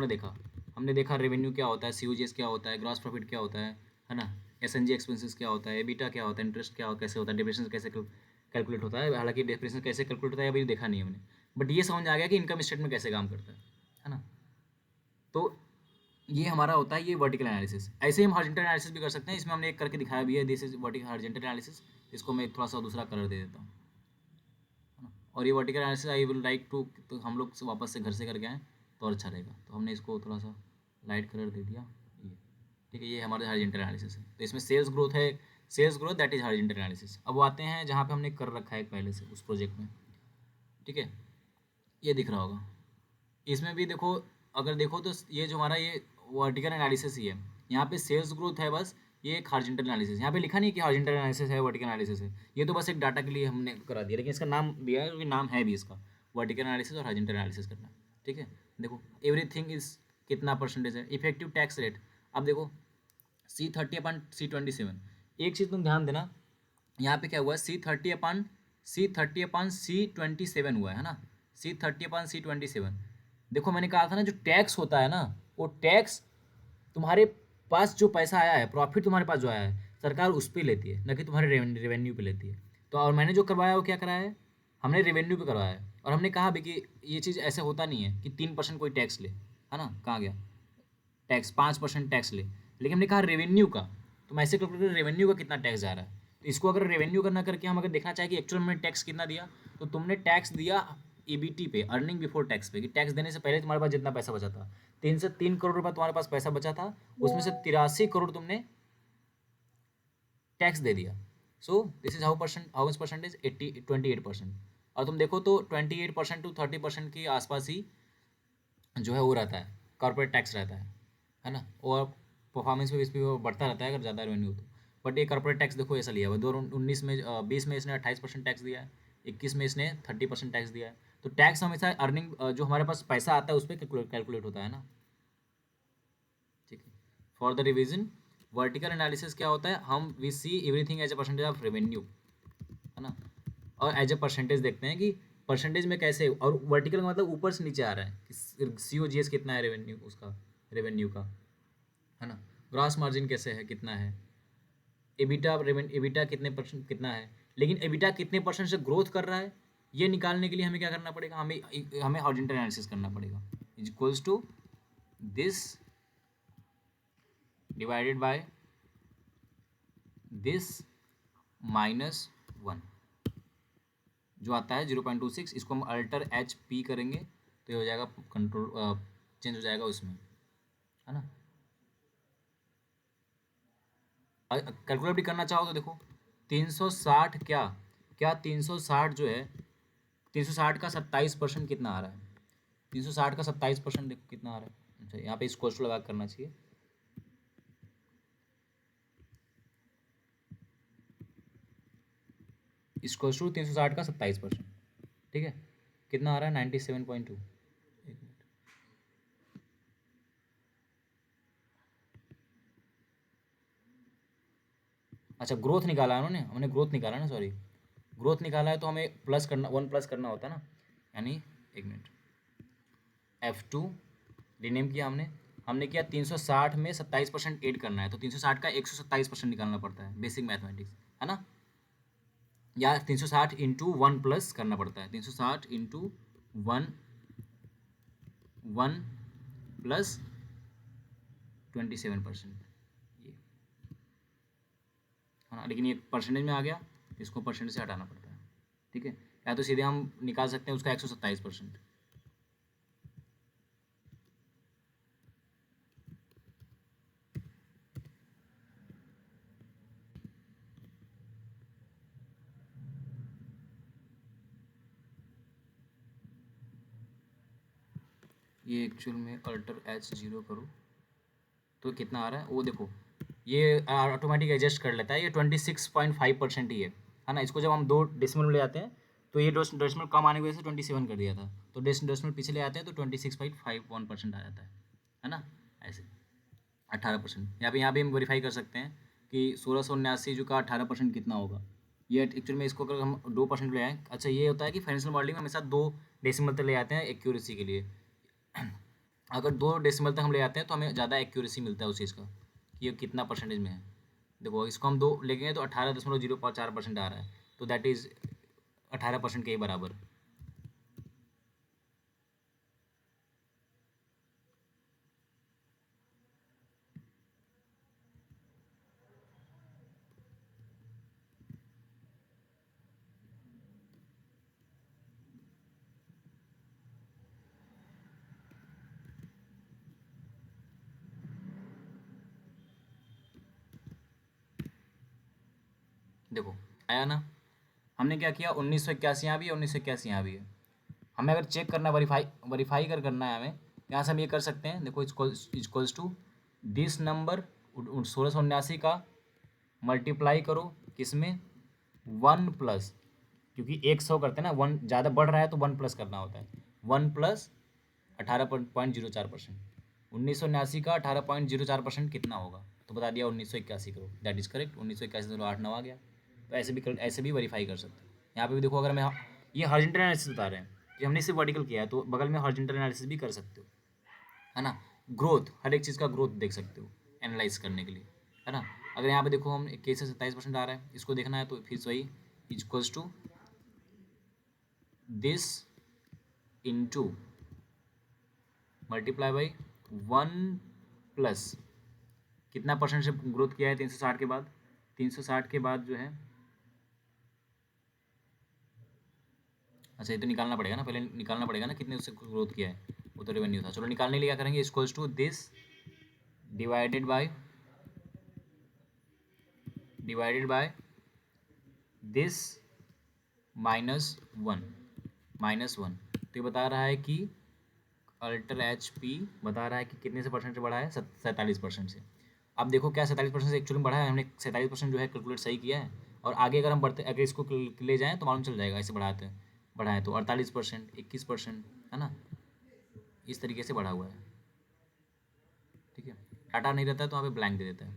हमने देखा रेवेन्यू क्या होता है, COGS क्या होता है, ग्रॉस प्रॉफिट क्या होता है ना। SNG एक्सपेंसेस क्या होता है, EBITDA क्या होता है, इंटरेस्ट क्या कैसे होता है, डिप्रेशन कैसे कैलकुलेट होता है। हालांकि डिप्रेशन कैसे कैलकुलेट होता है अभी देखा नहीं हमने, बट ये समझ आ गया कि इनकम स्टेटमेंट कैसे काम करता है ना। तो ये हमारा होता है ये वर्टिकल एनालिसिस। ऐसे ही हम हॉरिजॉन्टल एनालिसिस भी कर सकते हैं, इसमें हमने एक करके दिखाया भी है, this is vertical horizontal analysis. इसको मैं थोड़ा सा दूसरा कलर दे देता हूँ, है ना। और ये vertical analysis I will like to, तो हम लोग वापस से घर से करके आएँ तो और अच्छा रहेगा, तो हमने इसको थोड़ा सा लाइट कलर दे दिया ये, ठीक है। ये हमारा हॉरिजॉन्टल एनालिसिस है, तो इसमें सेल्स ग्रोथ है, sales growth that is horizontal analysis. अब वो आते हैं जहाँ पे हमने कर रखा है पहले से उस प्रोजेक्ट में, ठीक है। ये दिख रहा होगा, इसमें भी देखो, अगर देखो तो ये जो हमारा ये वर्टिकल एनालिसिस ही है। यहाँ पे सेल्स ग्रोथ है बस, ये एक हॉरिजॉन्टल एनालिसिस। यहाँ पे लिखा नहीं कि हॉरिजॉन्टल एनालिसिस है, वर्टिकल एनालिसिस है, ये तो बस एक डाटा के लिए हमने करा दिया, लेकिन इसका नाम दिया है क्योंकि नाम है भी इसका, वर्टिकल एनालिसिस और हॉरिजॉन्टल एनालिसिस करना, ठीक है। देखो एवरीथिंग इज कितना परसेंटेज है, इफेक्टिव टैक्स रेट। अब देखो C30/C27, एक चीज़ तुम ध्यान देना, यहाँ पे क्या हुआ है, C30/C27 हुआ है ना। C30/C27, देखो मैंने कहा था ना, जो टैक्स होता है ना, वो टैक्स तुम्हारे पास जो पैसा आया है, प्रॉफिट तुम्हारे पास जो आया है, सरकार उस पर लेती है, न कि तुम्हारे रेवेन्यू पे लेती है। तो और मैंने जो करवाया वो क्या कराया है, हमने रेवेन्यू पे करवाया है। और हमने कहा भी कि ये चीज़ ऐसे होता नहीं है कि 3% कोई टैक्स ले, है ना। कहाँ गया टैक्स, 5% टैक्स ले, लेकिन हमने कहा रेवेन्यू का। तुम ऐसे कैलकुलेट रेवेन्यू का कितना टैक्स जा रहा है, तो इसको अगर रेवेन्यू का ना करके हम अगर देखना चाहें कि एक्चुअल में टैक्स कितना दिया, तो तुमने टैक्स दिया EBT पे, अर्निंग बिफोर टैक्स पे, कि टैक्स देने से पहले तुम्हारे पास जितना पैसा बचा था, 3 करोड़ रुपये तुम्हारे पास पैसा बचा था, उसमें से 83 करोड़ तुमने टैक्स दे दिया। So this is how much percentage, 28%। और तुम देखो तो 28% to 30% के आसपास ही जो है वो रहता है, कॉर्पोरेट टैक्स रहता है ना। और परफॉर्मेंस पे इस पर वो बढ़ता रहता है अगर ज़्यादा रेवेन्यू हो तो। बट ये कॉर्पोरेट टैक्स देखो ऐसा लिया हुआ है, 2019 में 20 में इसने 28% टैक्स दिया है, 21 में इसने 30% टैक्स दिया है। तो टैक्स हमेशा अर्निंग जो हमारे पास पैसा आता है उस पर कैलकुलेट होता है ना, ठीक है। For the revision, vertical analysis क्या होता है, हम we see everything as a percentage of revenue, है ना। और एज ए परसेंटेज देखते हैं कि परसेंटेज में कैसे, और वर्टिकल का मतलब ऊपर से नीचे आ रहा है कि COGS कितना है रेवेन्यू, उसका रेवेन्यू का, है ना। ग्रॉस मार्जिन कैसे है, कितना है, एबिटा कितने परसेंट कितना है। लेकिन एबिटा कितने परसेंट से ग्रोथ कर रहा है, ये निकालने के लिए हमें क्या करना पड़ेगा, हमें हॉरिजॉन्टल एनालिसिस करना पड़ेगा। Is equals to this divided by this -1, जो आता है 0.26। इसको हम अल्टर HP करेंगे तो ये हो जाएगा कंट्रोल, चेंज हो जाएगा उसमें, है ना। कैलकुलेट भी करना चाहो तो देखो 360 क्या क्या 360 जो है, 360 का 27% कितना आ रहा है, 360 का 27% देखो कितना आ रहा है। अच्छा यहाँ पे इसको लगा के करना चाहिए, इसको 360 का 27%, ठीक है। कितना आ रहा है 97.2। अच्छा ग्रोथ निकाला है उन्होंने, हमने ग्रोथ निकाला ना, सॉरी ग्रोथ निकाला है तो हमें प्लस करना 1 प्लस करना होता है ना, यानी एक मिनट F2 रीनेम किया हमने किया 360 में 27% ऐड करना है, तो 360 का 127% निकालना पड़ता है, बेसिक मैथमेटिक्स है ना, या 360 इंटू 1 प्लस करना पड़ता है, 360 इंटू 1 प्लस 27%, ये है ना, लेकिन ये परसेंटेज में आ गया, इसको परसेंटेज से हटाना पड़ता है, ठीक है, या तो सीधे हम निकाल सकते हैं उसका 127%। ये एक्चुअल में अल्टर H0 करो तो कितना आ रहा है वो देखो, ये ऑटोमेटिक एडजस्ट कर लेता है, ये 26.5% ही है ना। इसको जब हम 2 डेसिमल में ले आते हैं तो ये डेसिमल कम आने की वजह से 27 कर दिया था, तो डेसिमल पीछे ले आते हैं तो 26.51% आ जाता है ना, ऐसे 18%। यहाँ पे हम वेरीफाई कर सकते हैं कि 1679 जो का 18% कितना होगा। ये एक्चुअल में इसको अगर हम 2% ले आएँ, अच्छा ये होता है कि फाइनेंशियल मॉडलिंग में हमेशा 2 डेसिमल तक ले आते हैं एक्यूरेसी के लिए। अगर 2 डेसिमल तक हम ले आते हैं तो हमें ज़्यादा एक्यूरेसी मिलता है उस चीज़ का कि ये कितना परसेंटेज में है। देखो इसको हम 2 लेंगे तो 18.04% आ रहा है, तो दैट इज़ 18% के ही बराबर। देखो आया ना, हमने क्या किया 1981 यहाँ भी है, 1981 यहाँ भी है। हमें अगर चेक करना वेरीफाई करना है हमें, यहाँ से हम ये कर सकते हैं। देखो इक्वल्स टू दिस नंबर 1679 का मल्टीप्लाई करो किसमें 1 प्लस, क्योंकि 100 करते हैं ना, 1 ज़्यादा बढ़ रहा है तो 1 प्लस करना होता है, 1 प्लस 18.04%। 1979 का 18.04% कितना होगा, तो बता दिया 1981 करो, दैट इज़ करेक्ट। 1981 तो 8 9 आ गया। तो ऐसे भी वेरीफाई कर सकते हैं। यहाँ पे भी देखो, अगर मैं ये हॉरिजॉन्टल एनालिसिस बता रहे हैं कि हमने सिर्फ वर्टिकल किया है, तो बगल में हॉरिजॉन्टल एनालिसिस भी कर सकते हो, है ना। ग्रोथ, हर एक चीज़ का ग्रोथ देख सकते हो एनालाइज करने के लिए, है ना। अगर यहाँ पे देखो हम केस से 27% आ रहा है, इसको देखना है तो फिर वही equals to this into multiply by 1 plus कितना परसेंट से ग्रोथ किया है 360 के बाद। 360 के बाद जो है, अच्छा ये तो निकालना पड़ेगा ना, पहले निकालना पड़ेगा ना कितने उससे ग्रोथ किया है, वो तो रेवेन्यू था। चलो निकालने के लिए क्या करेंगे, equals to this divided by this -1। तो ये बता रहा है कि अल्टर HP बता रहा है कि कितने से परसेंट से बढ़ा है, 47% से। अब देखो क्या 47% से एक्चुअली में बढ़ा है, हमने 47% जो है कैलकुलेट सही किया है। और आगे अगर हम अगर इसको ले जाएँ तो मालूम चल जाएगा, ऐसे बढ़ाएँ तो 48%, 21%, है ना, इस तरीके से बढ़ा हुआ है, ठीक है। डाटा नहीं रहता है तो वहाँ पे ब्लैंक दे देता है,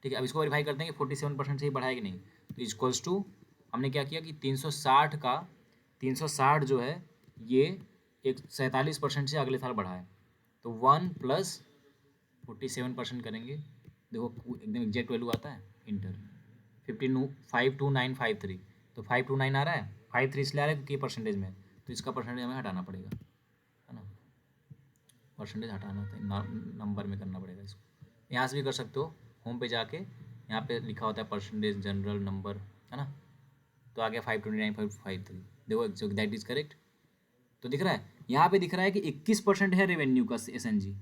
ठीक है। अब इसको वेरीफाई करते हैं कि 47% से ही बढ़ा है कि नहीं। तो इक्वल्स टू हमने क्या किया कि 360 जो है ये 47% से अगले साल बढ़ा है, तो 1 प्लस 47% करेंगे। देखो एकदम एग्जैक्ट वैल्यू आता है, इंटर 52953, तो 529 आ रहा है, 53 इसलिए आ रहा है क्योंकि परसेंटेज में, तो इसका परसेंटेज हमें हटाना पड़ेगा, है ना। परसेंटेज हटाना होता है, नंबर में करना पड़ेगा इसको। यहाँ से भी कर सकते हो, होम पे जाके यहाँ पे लिखा होता है परसेंटेज जनरल नंबर, है ना, तो आ गया 529.53। देखो दैट इज़ करेक्ट। तो दिख रहा है, यहाँ पे दिख रहा है कि 21% है रेवेन्यू का SNG,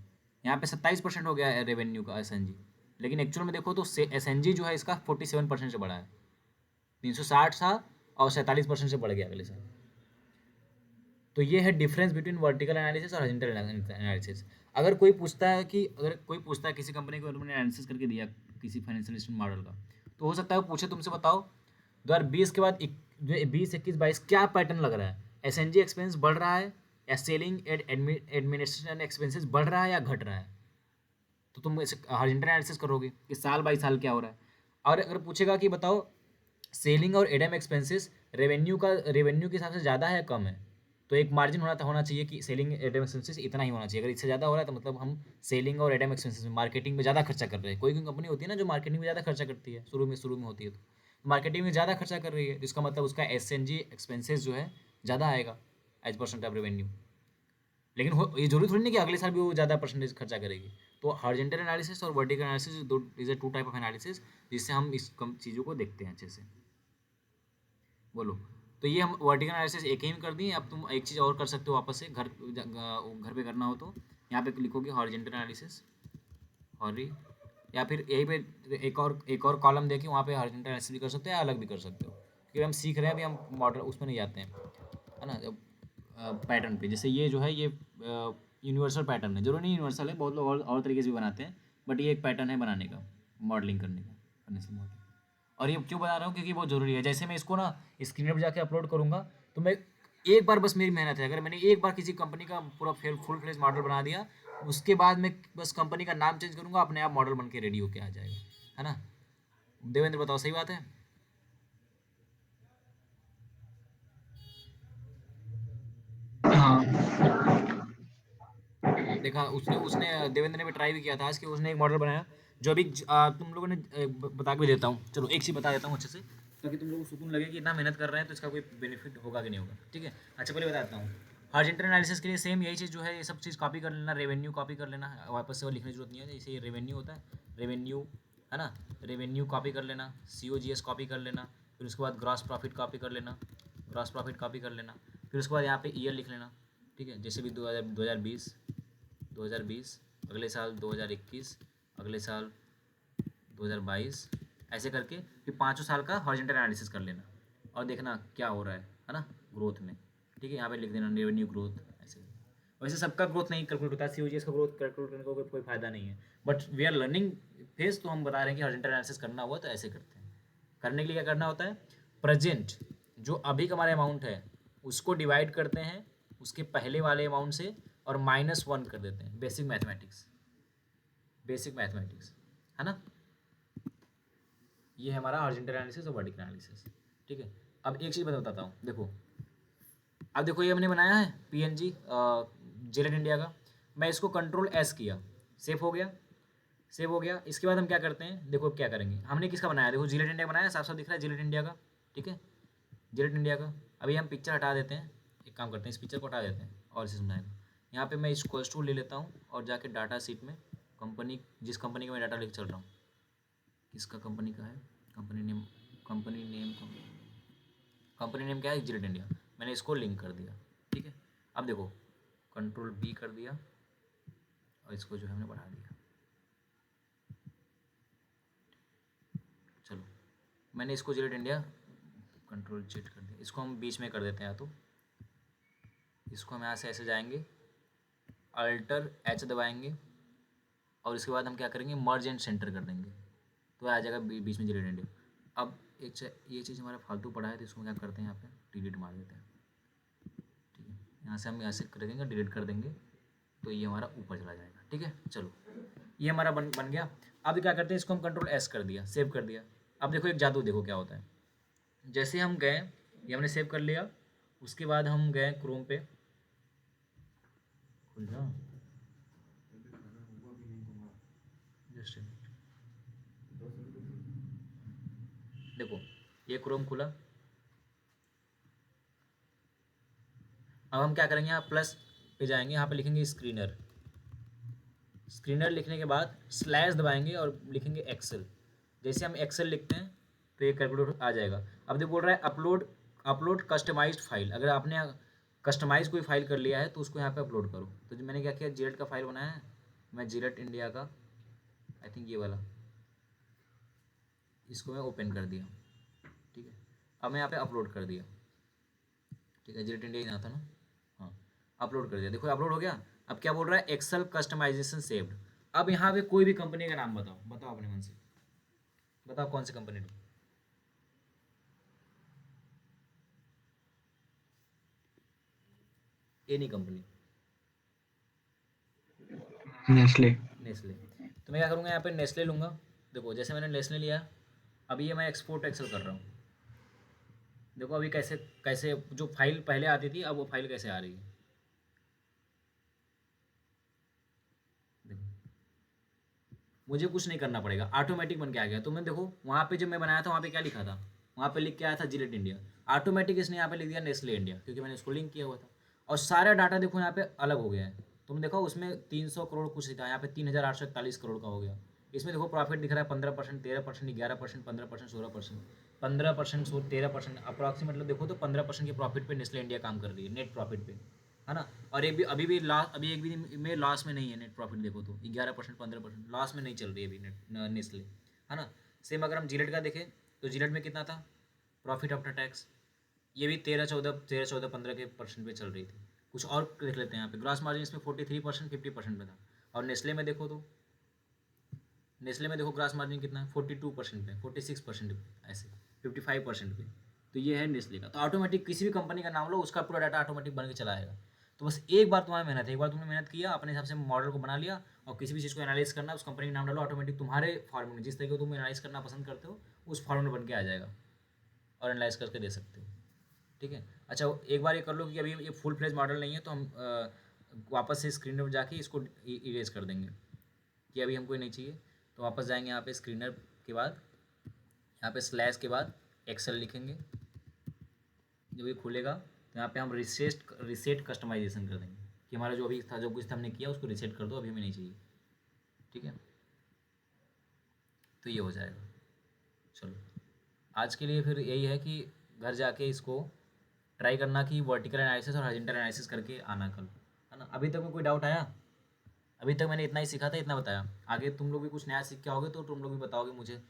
यहाँ पे 27% हो गया है रेवेन्यू का SNG, लेकिन एक्चुअल में देखो तो SNG जो है इसका 47% से बढ़ा है। 360 था और 47% से बढ़ गया अगले साल। तो ये है डिफरेंस बिटवीन वर्टिकल एनालिसिस और हॉरिजॉन्टल एनालिसिस। अगर कोई पूछता है किसी कंपनी को उन्होंने एनालिसिस करके दिया किसी फाइनेंशियल इंस्टीट्यूट मॉडल का, तो हो सकता है वो पूछे तुमसे, बताओ 2020 के बाद 20 21 22 क्या पैटर्न लग रहा है, SNG एक्सपेंस बढ़ रहा है या सेलिंग एडमिनिस्ट्रेशन एक्सपेंसेस बढ़ रहा है या घट रहा है, तो तुम हॉरिजॉन्टल एनालिसिस करोगे कि साल बाई साल क्या हो रहा है। और अगर पूछेगा कि बताओ सेलिंग और एडम एक्सपेंसेस रेवेन्यू के हिसाब से ज़्यादा है या कम है, तो एक मार्जिन होना चाहिए कि सेलिंग एडम एक्सपेंसेस इतना ही होना चाहिए। अगर इससे ज़्यादा हो रहा है तो मतलब हम सेलिंग और एडम एक्सपेंसेस में मार्केटिंग में ज़्यादा खर्चा कर रहे हैं। कोई कंपनी होती है ना जो मार्केटिंग में ज़्यादा खर्चा करती है, शुरू में होती है, तो मार्केटिंग में ज़्यादा खर्चा कर रही है, जिसका मतलब उसका SNG एक्सपेंसेस जो है ज़्यादा आएगा एज परसेंट ऑफ रेवेन्यू। लेकिन ये जरूरी थोड़ी नहीं कि अगले साल भी वो ज़्यादा परसेंटेज खर्चा करेगी। तो हॉरिजॉन्टल एनालिसिस और vertical analysis is a two type of analysis, जिससे हम इस कम चीज़ों को देखते हैं अच्छे से। बोलो, तो ये हम वर्टिकल एनालिसिस एक ही में कर दिए। अब तुम एक चीज़ और कर सकते हो वापस से, घर पे करना हो तो यहाँ पे लिखोगे हॉरिजॉन्टल एनालिसिस, हॉरी, या फिर यहीं पे एक और कॉलम देके वहाँ पे हॉरिजॉन्टल एनालिसिस भी कर सकते हो या अलग भी कर सकते हो, क्योंकि हम सीख रहे हैं अभी, हम मॉडल उसमें नहीं जाते हैं, है ना। पैटर्न पे, जैसे ये जो है ये यूनिवर्सल पैटर्न है, जरूरी नहीं यूनिवर्सल है, बहुत लोग और तरीके से भी बनाते हैं, बट ये एक पैटर्न है बनाने का, मॉडलिंग करने का, फाइनेंशियल मॉडलिंग। और ये क्यों बता रहा हूँ, क्योंकि बहुत ज़रूरी है। जैसे मैं इसको ना स्क्रीन पर जाके अपलोड करूँगा, तो मैं एक बार बस मेरी मेहनत है, अगर मैंने एक बार किसी कंपनी का पूरा फुल फ्लेज मॉडल बना दिया, उसके बाद मैं बस कंपनी का नाम चेंज करूँगा, अपने आप मॉडल बन के रेडी होके आ जाएगा, है ना। देवेंद्र बताओ, सही बात है? हाँ देखा, उसने देवेंद्र ने भी ट्राई भी किया था आज, कि उसने एक मॉडल बनाया जो अभी तुम लोगों ने बता के भी देता हूँ, चलो एक चीज़ बता देता हूँ अच्छे से, ताकि तुम लोगों को सुकून लगे कि इतना मेहनत कर रहे हैं तो इसका कोई बेनिफिट होगा कि नहीं होगा, ठीक है। अच्छा, पहले बता देता हूँ। हॉरिजॉन्टल एनालिसिस के लिए सेम यही चीज़ जो है, ये सब चीज़ कॉपी कर लेना, रेवेन्यू कॉपी कर लेना, वापस से वो लिखने की जरूरत नहीं है। जैसे ये रेवेन्यू होता है, रेवेन्यू, है ना, रेवेन्यू कॉपी कर लेना, COGS कॉपी कर लेना, फिर उसके बाद ग्रॉस प्रॉफिट कॉपी कर लेना, ग्रॉस प्रॉफिट कॉपी कर लेना, फिर उसके बाद यहाँ पे ईयर लिख लेना, ठीक है। जैसे भी 2020, अगले साल 2021, अगले साल 2022, ऐसे करके फिर 5 साल का हॉरिजॉन्टल एनालिसिस कर लेना, और देखना क्या हो रहा है ना, ग्रोथ में, ठीक है। यहाँ पे लिख देना रेवेन्यू ग्रोथ, ऐसे। वैसे सबका ग्रोथ नहीं कैलकुलेट होता है, COGS का ग्रोथ कैलकुलेट करने का कोई फ़ायदा नहीं है, but we are learning phase, तो हम बता रहे हैं कि हॉरिजॉन्टल एनालिसिस करना हुआ तो ऐसे करते हैं। करने के लिए क्या करना होता है, प्रेजेंट जो अभी का हमारा अमाउंट है उसको डिवाइड करते हैं उसके पहले वाले अमाउंट से, और -1 कर देते हैं। बेसिक मैथमेटिक्स, है ना। ये है हमारा हॉरिजॉन्टल एनालिसिस और वर्टिकल एनालिसिस, ठीक है। अब एक चीज़ बताता हूँ, देखो, अब देखो ये हमने बनाया है PNG जिलेट इंडिया का, मैं इसको Ctrl+S किया, सेव हो गया। इसके बाद हम क्या करते हैं, देखो क्या करेंगे, हमने किसका बनाया, देखो जिलेट इंडिया बनाया, साफ साफ दिख रहा है जिलेट इंडिया का, ठीक है, जिलेट इंडिया का। अभी हम पिक्चर हटा देते हैं, एक काम करते हैं, इस पिक्चर को हटा देते हैं और इसे समझाएंगे। यहाँ पे मैं इसको टूल ले लेता हूँ और जाके डाटा सीट में कंपनी, जिस कंपनी का मैं डाटा लेके चल रहा हूँ, किसका कंपनी का है, कंपनी नेम क्या है, जिलेट इंडिया, मैंने इसको लिंक कर दिया, ठीक है। अब देखो Ctrl+B कर दिया और इसको जो है हमने बढ़ा दिया, चलो मैंने इसको जिलेट इंडिया Ctrl+Z कर दिया, इसको हम बीच में कर देते हैं, या तो इसको हम यहाँ से ऐसे जाएंगे, Alt+H दबाएंगे, और इसके बाद हम क्या करेंगे, मर्ज एंड सेंटर कर देंगे, तो आ जाएगा बीच में जिलेट इंडिया। अब ये चीज़ हमारा फालतू पड़ा है, तो इसको क्या करते हैं, यहाँ पे डिलीट मार देते हैं, ठीक है। यहाँ से हम ऐसे करेंगे, डिलीट कर देंगे, तो ये हमारा ऊपर चला जाएगा, ठीक है। चलो ये हमारा बन गया। अब क्या करते हैं, इसको हम Ctrl+S कर दिया, सेव कर दिया। अब देखो एक जादू, देखो क्या होता है, जैसे हम गए, ये हमने सेव कर लिया, उसके बाद हम गए क्रोम पे, खुल जा, जस्ट देखो ये क्रोम खुला। अब हम क्या करेंगे, यहाँ प्लस पे जाएंगे, यहाँ पे लिखेंगे स्क्रीनर लिखने के बाद स्लैश दबाएंगे और लिखेंगे एक्सेल। जैसे हम एक्सेल लिखते हैं तो ये कैलकुलेटर आ जाएगा। अब देखो बोल रहा है अपलोड कस्टमाइज्ड फाइल, अगर आपने कस्टमाइज कोई फाइल कर लिया है तो उसको यहाँ पे अपलोड करो। तो जो मैंने क्या किया, जिलेट का फाइल बनाया है, मैं जिलेट इंडिया का, आई थिंक ये वाला, इसको मैं ओपन कर दिया, ठीक है। अब मैं यहाँ पे अपलोड कर दिया, ठीक है, जिलेट इंडिया यहाँ था ना, हाँ, अपलोड कर दिया, देखो अपलोड हो गया। अब क्या बोल रहा है, एक्सेल कस्टमाइजेशन सेव्ड। अब यहाँ पे कोई भी कंपनी का नाम बताओ अपने मन से, बताओ कौन सी कंपनी, एनी कंपनी, नेस्ले। तो मैं क्या करूँगा, यहाँ पे नेस्ले लूँगा। देखो जैसे मैंने नेस्ले लिया, अब ये मैं एक्सपोर्ट एक्सेल कर रहा हूँ, देखो अभी कैसे कैसे जो फाइल पहले आती थी अब वो फाइल कैसे आ रही है। देखो मुझे कुछ नहीं करना पड़ेगा, ऑटोमेटिक बन के आ गया। तो मैं देखो वहाँ पे जब मैं बनाया था वहाँ पे क्या लिखा था, वहाँ पे लिख के आया था जिलेट इंडिया, ऑटोमेटिक इसने यहाँ पे लिख दिया नेस्ले इंडिया, क्योंकि मैंने उसको लिंक किया हुआ था। और सारा डाटा देखो यहाँ पे अलग हो गया है। तुम देखो उसमें 300 करोड़ कुछ था, यहाँ पे 3841 करोड़ का हो गया। इसमें देखो प्रॉफिट दिख रहा है 15%, 13%, 11%, 15%, 16%, 15%, 13%, अप्रॉक्सीमेट मतलब देखो तो 15% के प्रॉफिट पे नेस्ले इंडिया काम कर रही है, नेट प्रॉफिट पे, है ना। और एक भी अभी भी लास्ट अभी एक भी दिन में लॉस में नहीं है नेट प्रॉफिट, देखो तो 11%, 15% लॉस में नहीं चल रही है अभी नेट नेस्ले, है ना। सेम अगर हम जिलेट का देखें तो जिलेट में कितना था प्रॉफिट आफ्टर टैक्स, ये भी 13, 14, 15 के परसेंट पे चल रही थी। कुछ और देख लेते हैं यहाँ पे, ग्रॉस मार्जिन इसमें 43%, 50% में था। और नेस्ले में देखो तो नेस्ले में देखो ग्रॉस मार्जिन कितना है 42% पे, 46% पे, ऐसे 55% पे। तो ये है नेस्ले का। तो ऑटोमेटिक किसी भी कंपनी का नाम लो, उसका पूरा डाटा ऑटोमेटिक बन के चला आएगा। तो बस एक बार तुम्हारी मेहनत है, एक बार तुमने मेहनत किया, अपने हिसाब से मॉडल को बना लिया, और किसी भी चीज़ को एनालाइज करना, उस कंपनी का नाम डालो, ऑटोमेटिक तुम्हारे फॉर्मेट में जिस तरीके को तुम एनालाइज करना पसंद करते हो उस फॉर्मेट बन के आ जाएगा और एनालाइज करके दे सकते हो। ठीक है। अच्छा एक बार ये कर लो कि अभी ये फुल फ्लेज मॉडल नहीं है, तो हम वापस से स्क्रीनर पर जाके इसको इरेज कर देंगे कि अभी हमको ये नहीं चाहिए। तो वापस जाएंगे यहाँ पे स्क्रीनर के बाद, यहाँ पे स्लैश के बाद एक्सेल लिखेंगे। जब ये खुलेगा तो यहाँ पे हम रिसेट कस्टमाइजेशन कर देंगे कि हमारा जो अभी था, जो कुछ हमने किया उसको रिसेट कर दो, अभी हमें नहीं चाहिए। ठीक है, तो ये हो जाएगा। चलो आज के लिए फिर यही है कि घर जाके इसको ट्राई करना कि वर्टिकल एनालिसिस और हॉरिजॉन्टल एनालिसिस करके आना कल, है ना। अभी तक में कोई डाउट आया? अभी तक मैंने इतना ही सीखा था, इतना बताया। आगे तुम लोग भी कुछ नया सीख के आओगे तो तुम लोग भी बताओगे मुझे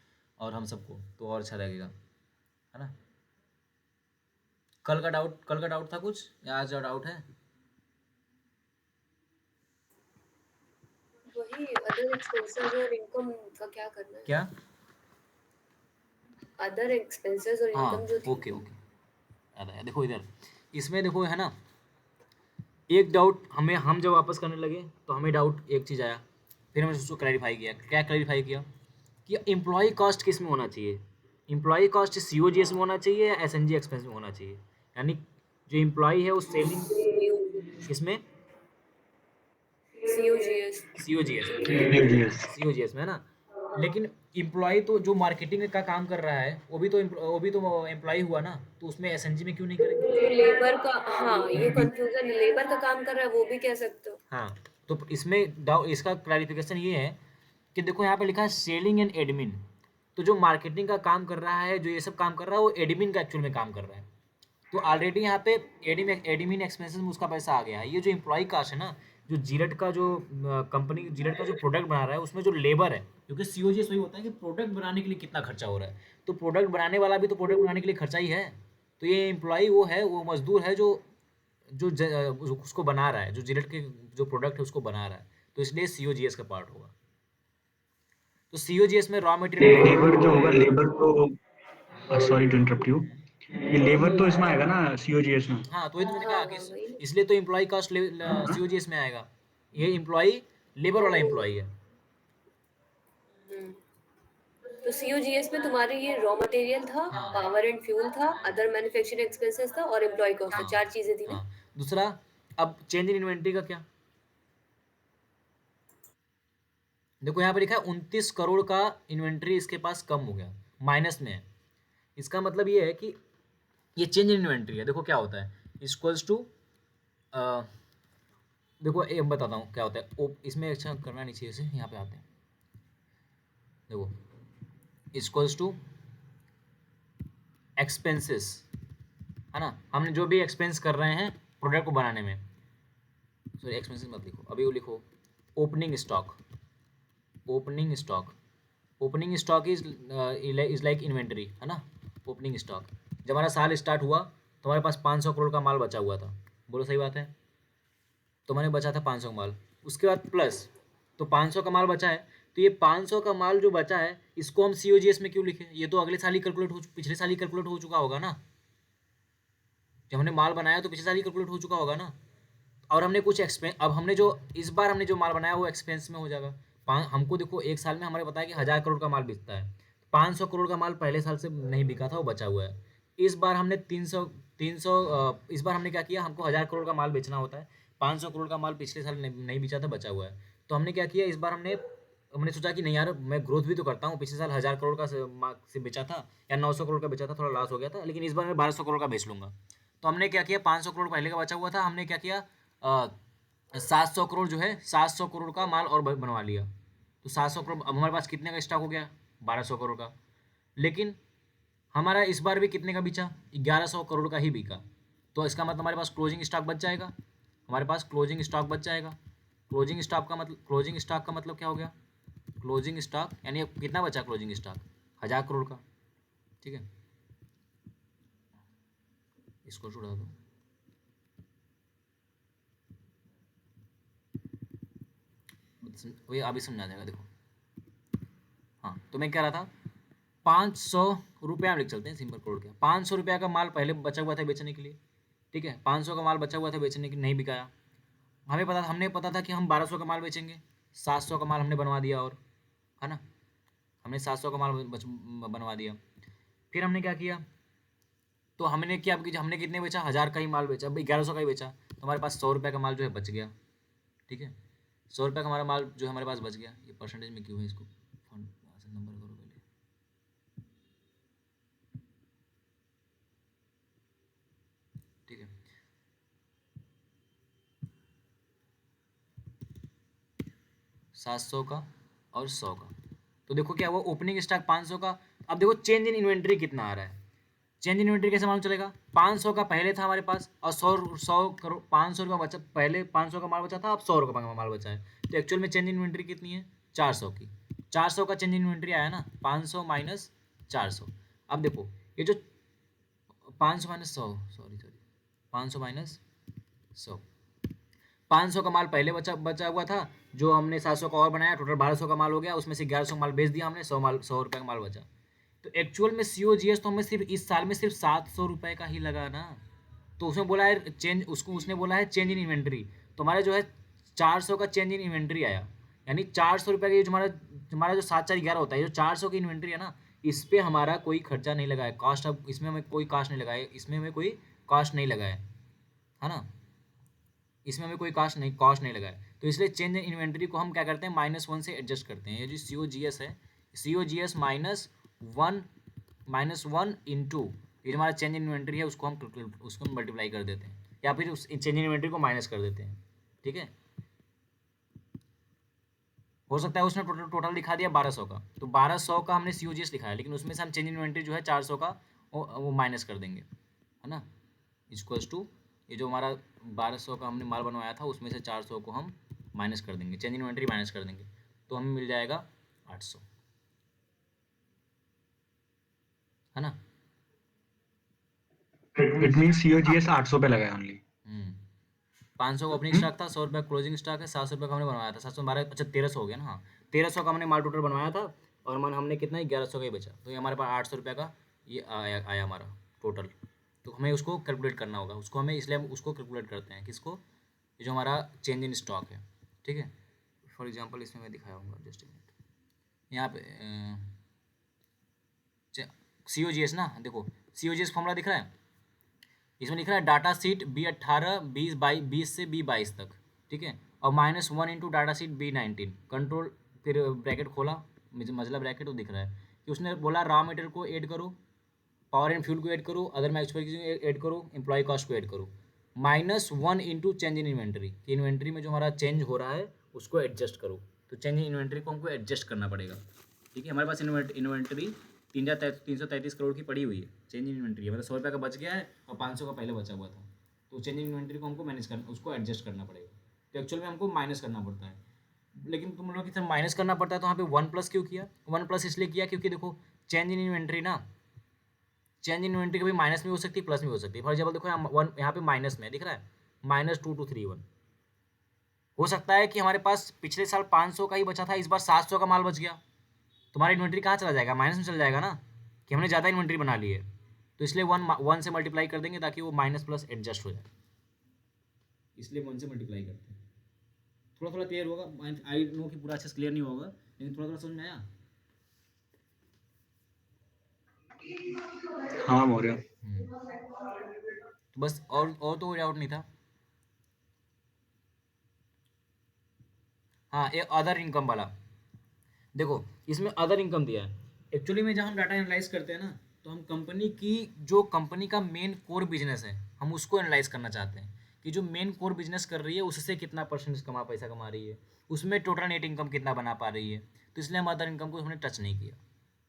और हम सबको, तो और अच्छा लगेगा, है ना। कल का डाउट था कुछ, या आज का डाउट है? वही अदर एक्सपेंसेस और इनकम का क्या करना है? क्या अदर एक्सपेंसेस और हाँ इनकम जो थी। ओके याद आया। देखो इधर इसमें देखो है ना, एक डाउट हम जब वापस करने लगे तो हमें डाउट एक चीज़ आया, फिर हमने उसको क्लैरिफाई किया। क्या क्लैरिफाई किया कि एम्प्लॉय कॉस्ट किस में होना चाहिए। एम्प्लॉय कॉस्ट COGS में होना चाहिए या SNG एक्सपेंस में होना चाहिए। यानी जो एम्प्लॉय है उस सेलिंग किसमें, COGS COGS में, है ना। लेकिन एम्प्लॉय तो जो मार्केटिंग का काम कर रहा है वो भी तो एम्प्लॉय हुआ ना, तो उसमें SNG में क्यों नहीं करेंगे? लेबर का, हाँ ये कंफ्यूजन, लेबर का काम कर रहा है वो भी कह सकते हो। हाँ तो इसमें इसका क्लैरिफिकेशन ये है कि देखो यहाँ पे लिखा है सेलिंग एंड एडमिन। तो जो मार्केटिंग का काम कर रहा है, जो ये सब काम कर रहा है, वो एडमिन का एक्चुअल में काम कर रहा है। तो ऑलरेडी यहाँ पे एडमिन एक्सपेंसेस में उसका पैसा आ गया है। ये जो एम्प्लॉय कास्ट है ना, जो जिलेट का जो कंपनी जिलेट का जो प्रोडक्ट बना रहा है उसमें जो लेबर है, क्योंकि COGS वही होता है कि प्रोडक्ट बनाने के लिए कितना खर्चा हो रहा है। तो प्रोडक्ट बनाने वाला भी तो प्रोडक्ट बनाने के लिए खर्चा ही है। तो ये एम्प्लॉय वो है, वो मजदूर है जो उसको बना रहा है, जो जिलेट के जो प्रोडक्ट है उसको बना रहा है। तो इसलिए COGS का पार्ट होगा। तो COGS में रॉ मटेरियल लेबर जो होगा, लेबर तो सॉरी टू इंटरप्ट यू, ये लेबर तो इसमें आएगा ना COGS में। हाँ तो ये तो मैंने कहा कि वही ना। इसलिए तो एम्प्लॉय कास्ट COGS में आएगा। ये एम्प्लॉय लेबर वाला एम्प्लॉय है। तो COGS में तुम्हारे ये रॉ मटेरियल था, हाँ। पावर एंड फ्यूल था, अदर मैन्युफैक्चरिंग एक्सपेंसेस था और एम्प्लॉय कॉस्ट था। हाँ। 4 चीजें थी ना। हाँ दूसरा, अब चेंज इन इन्वेंट्री का क्या, देखो यहाँ पे लिखा है 29 करोड़ का इन्वेंट्री इसके पास कम हो गया, माइनस में है। इसका मतलब ये है कि ये चेंज इन इन्वेंट्री है। देखो क्या होता है, इक्वल्स टू, देखो ये मैं बताता हूँ क्या होता है। इसमें अच्छा करना नहीं चाहिए, इसे यहाँ पे आते हैं। देखो इक्वल्स टू एक्सपेंसेस, है ना। हमने जो भी एक्सपेंस कर रहे हैं प्रोडक्ट को बनाने में, सॉरी एक्सपेंसेस मत लिखो, अभी वो लिखो opening stock is like inventory, है ना। ओपनिंग स्टॉक, जब हमारा साल स्टार्ट हुआ तो हमारे पास 500 करोड़ का माल बचा हुआ था, बोलो सही बात है। तो मैंने बचा था 500 का माल, उसके बाद प्लस, तो 500 का माल बचा है। तो ये 500 का माल जो बचा है इसको हम COGS में क्यों लिखे? ये तो अगले साल ही पिछले साल ही कैलकुलेट हो चुका होगा ना। जब हमने माल बनाया तो पिछले साल ही कैलकुलेट हो चुका होगा ना। और हमने कुछ एक्सपेंस, अब हमने जो इस बार हमने जो माल बनाया वो एक्सपेंस में हो जाएगा। हमको देखो एक साल में हमारे बताया कि 1000 करोड़ का माल बिकता है, 500 करोड़ का माल पहले साल से नहीं बिका था, वो बचा हुआ है। इस बार हमने 300 इस बार हमने क्या किया, हमको 1000 करोड़ का माल बेचना होता है, 500 करोड़ का माल पिछले साल नहीं बेचा था, बचा हुआ है। तो हमने क्या किया, इस बार हमने सोचा कि नहीं यार, मैं ग्रोथ भी तो करता हूँ, पिछले साल 1000 करोड़ का से बेचा था या 900 करोड़ का बेचा था, थोड़ा लॉस हो गया था, लेकिन इस बार मैं 1200 करोड़ का बेच लूँगा। तो हमने क्या किया, 500 करोड़ पहले का बचा हुआ था, हमने क्या किया 700 करोड़ जो है 700 करोड़ का माल और बनवा लिया। तो 700 करोड़ अब हमारे पास कितने का स्टॉक हो गया, 1200 करोड़ का। लेकिन हमारा इस बार भी कितने का बिचा, 1100 करोड़ का ही बिका। तो इसका मतलब हमारे पास क्लोजिंग स्टॉक बच जाएगा, हमारे पास क्लोजिंग स्टॉक बच जाएगा। क्लोजिंग स्टॉक का मतलब क्या हो गया, क्लोजिंग स्टॉक यानी अब कितना बचा क्लोजिंग स्टॉक, 1000 करोड़ का। ठीक है, इसको छुड़ा दो। वही अभी समझा जाएगा, देखो। हाँ, तो मैं कह रहा था 500 रुपया लिख चलते हैं, सिंपल करोड़ के। 500 रुपया का माल पहले बचा हुआ था बेचने के लिए, ठीक है, 500 का माल बचा हुआ था बेचने के लिए, नहीं बिकाया। हमने पता था कि हम 1200 का माल बेचेंगे, 700 का माल हमने बनवा दिया, और है ना, हमने 700 का माल बनवा दिया। फिर हमने क्या किया, तो हमने कितने बेचा, 1000 का ही माल बेचा, 1100 का ही बेचा। तो हमारे पास 100 रुपये का माल जो है बच गया। ठीक है, 100 रुपये का हमारा माल जो है हमारे पास बच गया। ये परसेंटेज में क्यों है, इसको नंबर करो पहले। ठीक है, 700 का और 100 का। तो देखो क्या हुआ, ओपनिंग स्टॉक 500 का। अब देखो चेंज इन इन्वेंट्री कितना आ रहा है, चेंज इन इन्वेंट्री कैसे मालूम चलेगा, 500 का पहले था हमारे पास और 100 करोड़ 500 रुपया बचा, पहले 500 का माल बचा था, अब 100 रुपये का माल बचा है। तो एक्चुअल में चेंज इन इन्वेंट्री कितनी है, 400 की। 400 का चेंज इन इन्वेंट्री आया ना, 500 माइनस 400। अब देखो ये जो 500 माइनस 100, सॉरी 500 माइनस 100, 500 का माल पहले बचा हुआ था, जो हमने 700 का और बनाया, टोटल 1200 का माल हो गया, उसमें से 1100 माल बेच दिया हमने, 100 रुपये का माल बचा। तो एक्चुअल में COGS तो हमें सिर्फ इस साल में सिर्फ 700 रुपये का ही लगा ना। तो उसमें बोला है उसने बोला है चेंज इन इन्वेंट्री, तो हमारा जो है 400 का चेंज इन इन्वेंट्री आया, यानी 400 रुपये का ये जो हमारा जो 7 4 11 होता है, जो 400 की इन्वेंट्री है ना, इस पर हमारा कोई खर्चा नहीं लगा है, कॉस्ट। अब इसमें हमें कोई कॉस्ट नहीं लगा है, इसमें हमें कोई कॉस्ट नहीं लगा है ना, इसमें हमें कोई कॉस्ट नहीं लगा है। तो इसलिए चेंज इन इन्वेंट्री को हम क्या करते हैं, -1 से एडजस्ट करते हैं। ये जो COGS है, COGS -1 इंटू ये जो हमारा चेंज इन इन्वेंट्री है, उसको मल्टीप्लाई कर देते हैं, या फिर उस चेंज इन इन्वेंट्री को माइनस कर देते हैं। ठीक है, हो सकता है उसने टोटल दिखा दिया 1200 का, तो 1200 का हमने COGS लिखा है, लेकिन उसमें से हम चेंज इन इन्वेंट्री जो है 400 का वो माइनस कर देंगे, है ना, इक्वल्स टू ये जो हमारा 1200 का हमने माल बनवाया था, उसमें से 400 को हम माइनस कर देंगे, चेंज इन इन्वेंट्री माइनस कर देंगे, तो हमें मिल जाएगा 800, है ना। इट मींस COGS 800 पे लगा है ओनली। 500 का ओपनिंग स्टॉक था, 100 रुपये क्लोजिंग स्टॉक है, 700 रुपये का हमने बनवाया था, 712, अच्छा 1300 हो गया ना। हाँ, 1300 का हमने माल टोटल बनवाया था, और हमने कितना ही 1100 का ही बचा, तो ये हमारे पास 800 रुपये का ये आया हमारा टोटल। तो हमें उसको कैलकुलेट करना होगा, इसलिए हम उसको कैलकुलेट करते हैं, किसको, ये जो हमारा चेंज इन स्टॉक है। ठीक है, फॉर एग्जांपल इसमें मैं दिखाया हूँ, जस्ट एक मिनट, यहाँ पे COGS ना, देखो COGS फॉर्मूला दिख रहा है, इसमें लिख रहा है डाटा सीट B18 20 से B22 तक, ठीक है, और -1 into data sheet B19 control, फिर ब्रैकेट खोला, मजला ब्रैकेट, तो दिख रहा है कि उसने बोला रॉ मटेरियल को ऐड करो, पावर एंड फ्यूल को ऐड करो, अदर मैन्युफैक्चरिंग ऐड करो, एम्प्लॉय कॉस्ट को ऐड करो, -1 इंटू चेंज इन इन्वेंट्री, कि इन्वेंट्री में जो हमारा चेंज हो रहा है उसको एडजस्ट करो। तो चेंज इन इन्वेंट्री को हमको एडजस्ट करना पड़ेगा। ठीक है, हमारे पास इन्वेंट्री 333 करोड़ की पड़ी हुई है, चेंज इन इन्वेंट्री है, मतलब 100 रुपये का बच गया है और 500 का पहले बचा हुआ था, तो चेंज इन इन्वेंट्री को हमको मैनेज करना, उसको एडजस्ट करना पड़ेगा। तो एक्चुअल में हमको माइनस करना पड़ता है, लेकिन तुम लोग की तरह माइनस करना पड़ता है, तो वहाँ पे 1+ क्यों किया, 1+ इसलिए किया क्योंकि देखो चेंज इन इन्वेंट्री ना, चेंज इन इन्वेंट्री कभी माइनस में हो सकती है, प्लस में हो सकती है। फॉर एग्जाम्पल देखो यहाँ पे माइनस में दिख रहा है, -2231, हो सकता है कि हमारे पास पिछले साल 500 का ही बचा था, इस बार 700 का माल बच गया, तुम्हारा इन्वेंट्री कहाँ चला जाएगा, माइनस में चला जाएगा ना, कि हमने ज़्यादा इन्वेंट्री बना ली है। तो इसलिए 1 से मल्टीप्लाई कर देंगे ताकि वो माइनस+ एडजस्ट हो जाए, इसलिए 1 से मल्टीप्लाई करते हैं। थोड़ा थोड़ा क्लियर होगा, आई नो कि पूरा अच्छे से क्लियर नहीं होगा, लेकिन थोड़ा थोड़ा समझ में आया। हाँ मौर्य। तो बस और तो कोई डाउट नहीं था। हाँ, ये अदर इनकम वाला देखो, इसमें अदर इनकम दिया है। एक्चुअली में जब हम डाटा एनालाइज करते हैं ना, तो हम कंपनी की जो कंपनी का मेन कोर बिजनेस है, हम उसको एनालाइज करना चाहते हैं कि जो मेन कोर बिजनेस कर रही है उससे कितना परसेंट पैसा कमा रही है, उसमें टोटल नेट इनकम कितना बना पा रही है। तो इसलिए हम अदर इनकम को हमने टच नहीं किया,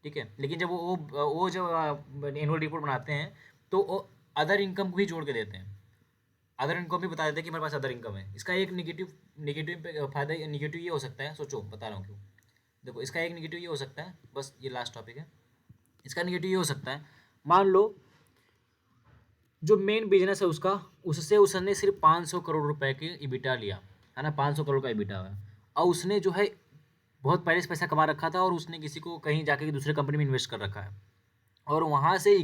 ठीक है। लेकिन जब वो जब एनुअल रिपोर्ट बनाते हैं तो वो अदर इनकम को भी जोड़ के देते हैं। अदर इनकम भी बता देते हैं कि मेरे पास अदर इनकम है। इसका एक नेगेटिव फायदा, नेगेटिव ये हो सकता है, सोचो बता रहा हूँ क्यों। देखो, इसका एक नेगेटिव ये हो सकता है, बस ये लास्ट टॉपिक है। इसका नेगेटिव ये हो सकता है, मान लो जो मेन बिजनेस है उसका, उससे उसने सिर्फ 500 करोड़ रुपए के इबिटा लिया, है ना, 500 करोड़ का इबिटा है, और उसने जो है बहुत पहले से पैसा कमा रखा था और उसने किसी को कहीं जाके दूसरे कंपनी में इन्वेस्ट कर रखा है, और वहाँ से